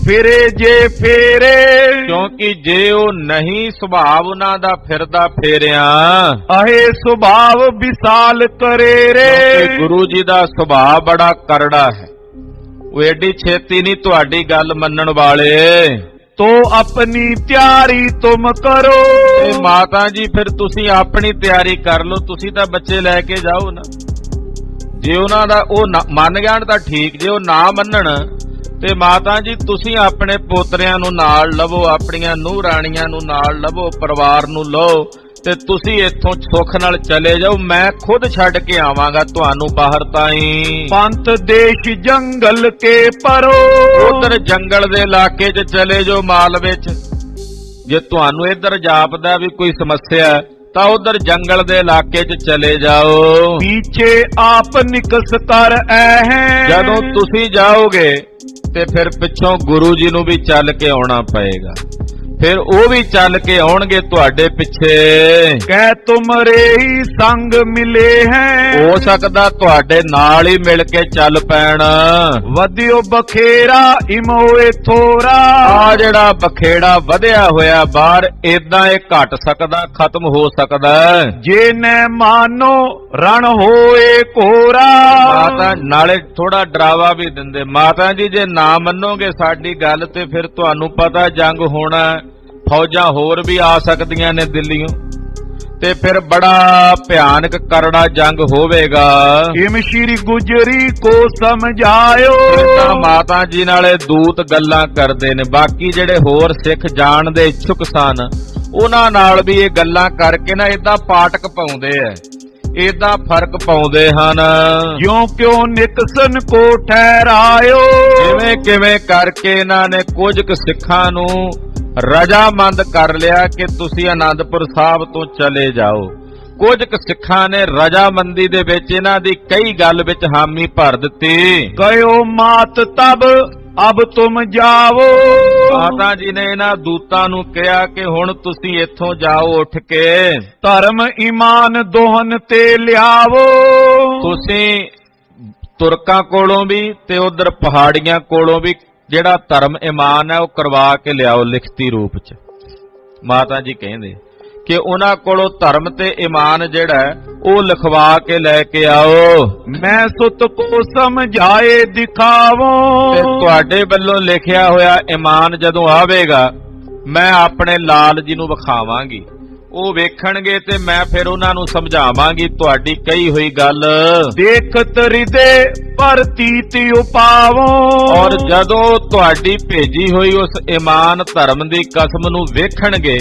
फिरे जे फेरे। ਕਿਉਂਕਿ ਜੇ ਉਹ ਨਹੀਂ ਸੁਭਾਵ ਉਹਨਾਂ ਦਾ ਫਿਰਦਾ ਫੇਰਿਆ, अहे स्वभाव विशाल करे रे। ਕਿਉਂਕਿ ਗੁਰੂ ਜੀ ਦਾ ਸੁਭਾਅ ਬੜਾ ਕਰੜਾ ਹੈ, ਉਹ ਐਡੀ ਛੇਤੀ ਨਹੀਂ ਤੁਹਾਡੀ ਗੱਲ ਮੰਨਣ ਵਾਲੇ। तो अपनी तैयारी तुम करो। ਤੇ ਮਾਤਾ ਜੀ ਫਿਰ ਤੁਸੀਂ ਆਪਣੀ ਤਿਆਰੀ ਕਰ ਲਓ, ਤੁਸੀਂ ਤਾਂ ਬੱਚੇ ਲੈ ਕੇ ਜਾਓ ਨਾ। ਜੇ ਉਹਨਾਂ ਦਾ ਉਹ ਮੰਨ ਜਾਣ ਤਾਂ ਠੀਕ, ਜੇ ਉਹ ਨਾ ਮੰਨਣ ਤੇ ਮਾਤਾ ਜੀ ਤੁਸੀਂ ਆਪਣੇ ਪੋਤਰਿਆਂ ਨੂੰ ਨਾਲ ਲਵੋ, ਆਪਣੀਆਂ ਨੂੰਹ ਰਾਣੀਆਂ ਨੂੰ ਨਾਲ ਲਵੋ, ਪਰਿਵਾਰ ਨੂੰ ਲਓ ਤੇ ਤੁਸੀਂ ਇੱਥੋਂ ਸੁੱਖ ਨਾਲ ਚਲੇ ਜਾਓ। ਮੈਂ ਖੁਦ ਛੱਡ ਕੇ ਆਵਾਂਗਾ ਤੁਹਾਨੂੰ ਬਾਹਰ ਤਾਈਂ। पंत देश जंगल के परो। ਉਧਰ ਜੰਗਲ ਦੇ ਇਲਾਕੇ 'ਚ ਚਲੇ ਜਾਓ ਮਾਲਵੇ 'ਚ। ਜੇ ਤੁਹਾਨੂੰ ਇੱਧਰ ਜਾਪਦਾ ਵੀ ਕੋਈ ਸਮੱਸਿਆ ਹੈ ਤਾਂ ਉਧਰ ਜੰਗਲ ਦੇ ਇਲਾਕੇ 'ਚ ਚਲੇ ਜਾਓ। पीछे आप निकस कर आए। ਜਦੋਂ ਤੁਸੀਂ ਜਾਓਗੇ ਤੇ ਫਿਰ ਪਿੱਛੋਂ ਗੁਰੂ ਜੀ ਨੂੰ ਵੀ ਚੱਲ ਕੇ ਆਉਣਾ ਪਏਗਾ, ਫਿਰ ਉਹ ਵੀ ਚੱਲ ਕੇ ਆਉਣਗੇ ਤੁਹਾਡੇ ਪਿੱਛੇ। कह तुमरे ही संग मिले हैं। ਹੋ ਸਕਦਾ ਤੁਹਾਡੇ ਨਾਲ ਹੀ ਮਿਲ ਕੇ ਚੱਲ ਪੈਣ। वधियो बखेरा इमोए थोरा। ਆ ਜਿਹੜਾ ਬਖੇੜਾ ਵਧਿਆ ਹੋਇਆ ਬਾਹਰ, ਏਦਾਂ ਇਹ ਘਟ ਸਕਦਾ, ਖਤਮ ਹੋ ਸਕਦਾ। जे न मानो रण होए कोरा। ਮਾਤਾ ਨਾਲੇ ਥੋੜਾ ਡਰਾਵਾ ਵੀ ਦਿੰਦੇ, ਮਾਤਾ ਜੀ ਜੇ ਨਾ ਮੰਨੋਗੇ ਸਾਡੀ ਗੱਲ ਤੇ ਫਿਰ ਤੁਹਾਨੂੰ ਪਤਾ ਜੰਗ ਹੋਣਾ, ਫੌਜਾਂ ਹੋਰ ਵੀ ਆ ਸਕਦੀਆਂ ਨੇ ਦਿੱਲੀੋਂ, ਤੇ ਫਿਰ ਬੜਾ ਭਿਆਨਕ ਕਰੜਾ ਜੰਗ ਹੋਵੇਗਾ। इम श्री गुजरी को समझायो। ਤਾਂ ਮਾਤਾ ਜੀ ਨਾਲੇ ਦੂਤ ਗੱਲਾਂ ਕਰਦੇ ਨੇ, ਬਾਕੀ ਜਿਹੜੇ ਹੋਰ ਸਿੱਖ ਜਾਣ ਦੇ ਇੱਛੁਕ ਸਨ ਉਹਨਾਂ ਨਾਲ ਵੀ ਇਹ ਗੱਲਾਂ ਕਰਕੇ ਨਾ ਏਦਾਂ ਪਾਟਕ ਪਾਉਂਦੇ ਐ, ਏਦਾਂ ਫਰਕ ਪਾਉਂਦੇ ਹਨ। ज्यों क्यों निकसन को ठहरायो। ਕਿਵੇਂ ਕਿਵੇਂ ਕਰਕੇ ਇਹਨਾਂ ਨੇ ਕੁਝ ਕੁ ਸਿੱਖਾਂ ਨੂੰ ਰਜਾਮੰਦ ਕਰ ਲਿਆ ਕਿ ਤੁਸੀਂ ਆਨੰਦਪੁਰ ਸਾਹਿਬ ਤੋਂ ਚਲੇ ਜਾਓ। ਕੁਝ ਕੁ ਸਿੱਖਾਂ ਨੇ ਰਜਾਮੰਦੀ ਦੇ ਵਿੱਚ ਇਹਨਾਂ ਦੀ ਕਈ ਗੱਲ ਵਿੱਚ ਹਾਮੀ ਭਰ ਦਿੱਤੀ। कहो मात तब अब तुम जाओ। ਮਾਤਾ ਜੀ ਨੇ ਇਹਨਾਂ ਦੂਤਾਂ ਨੂੰ ਕਿਹਾ ਕਿ ਹੁਣ ਤੁਸੀਂ ਇੱਥੋਂ ਜਾਓ ਉੱਠ ਕੇ, धर्म ईमान दोहन ते लियावो। ਤੁਸੀਂ ਤੁਰਕਾਂ ਕੋਲੋਂ ਵੀ ਤੇ ਉਧਰ ਪਹਾੜੀਆਂ ਕੋਲੋਂ ਵੀ ਜਿਹੜਾ ਧਰਮ ਇਮਾਨ ਹੈ ਉਹ ਕਰਵਾ ਕੇ ਲਿਆਓ ਲਿਖਤੀ ਰੂਪ 'ਚ। ਮਾਤਾ ਜੀ ਕਹਿੰਦੇ ਕਿ ਉਹਨਾਂ ਕੋਲੋਂ ਧਰਮ ਤੇ ਇਮਾਨ ਜਿਹੜਾ ਉਹ ਲਿਖਵਾ ਕੇ ਲੈ ਕੇ ਆਓ। मैं सुत को समझाए दिखावो। ਤੇ ਤੁਹਾਡੇ ਵੱਲੋਂ ਲਿਖਿਆ ਹੋਇਆ ਇਮਾਨ ਜਦੋਂ ਆਵੇਗਾ ਮੈਂ ਆਪਣੇ ਲਾਲ ਜੀ ਨੂੰ ਵਿਖਾਵਾਂਗੀ, ਉਹ ਵੇਖਣਗੇ ਤੇ ਮੈਂ ਫਿਰ ਉਹਨਾਂ ਨੂੰ ਸਮਝਾਵਾਂਗੀ ਤੁਹਾਡੀ ਕਹੀ ਹੋਈ ਗੱਲ। देखत हृदय प्रतीत उपावो। ਔਰ ਜਦੋਂ ਤੁਹਾਡੀ ਭੇਜੀ ਹੋਈ ਉਸ ਇਮਾਨ ਧਰਮ ਦੀ ਕਸਮ ਨੂੰ ਵੇਖਣਗੇ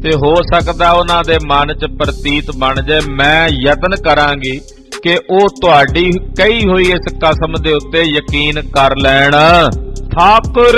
ਤੇ ਹੋ ਸਕਦਾ ਉਹਨਾਂ ਦੇ ਮਨ 'ਚ ਪ੍ਰਤੀਤ ਬਣ ਜਾਏ, ਮੈਂ ਯਤਨ ਕਰਾਂਗੀ ਕਿ ਉਹ ਤੁਹਾਡੀ ਕਹੀ ਹੋਈ ਇਸ ਕਸਮ ਦੇ ਉੱਤੇ ਯਕੀਨ ਕਰ ਲੈਣ। ठाकुर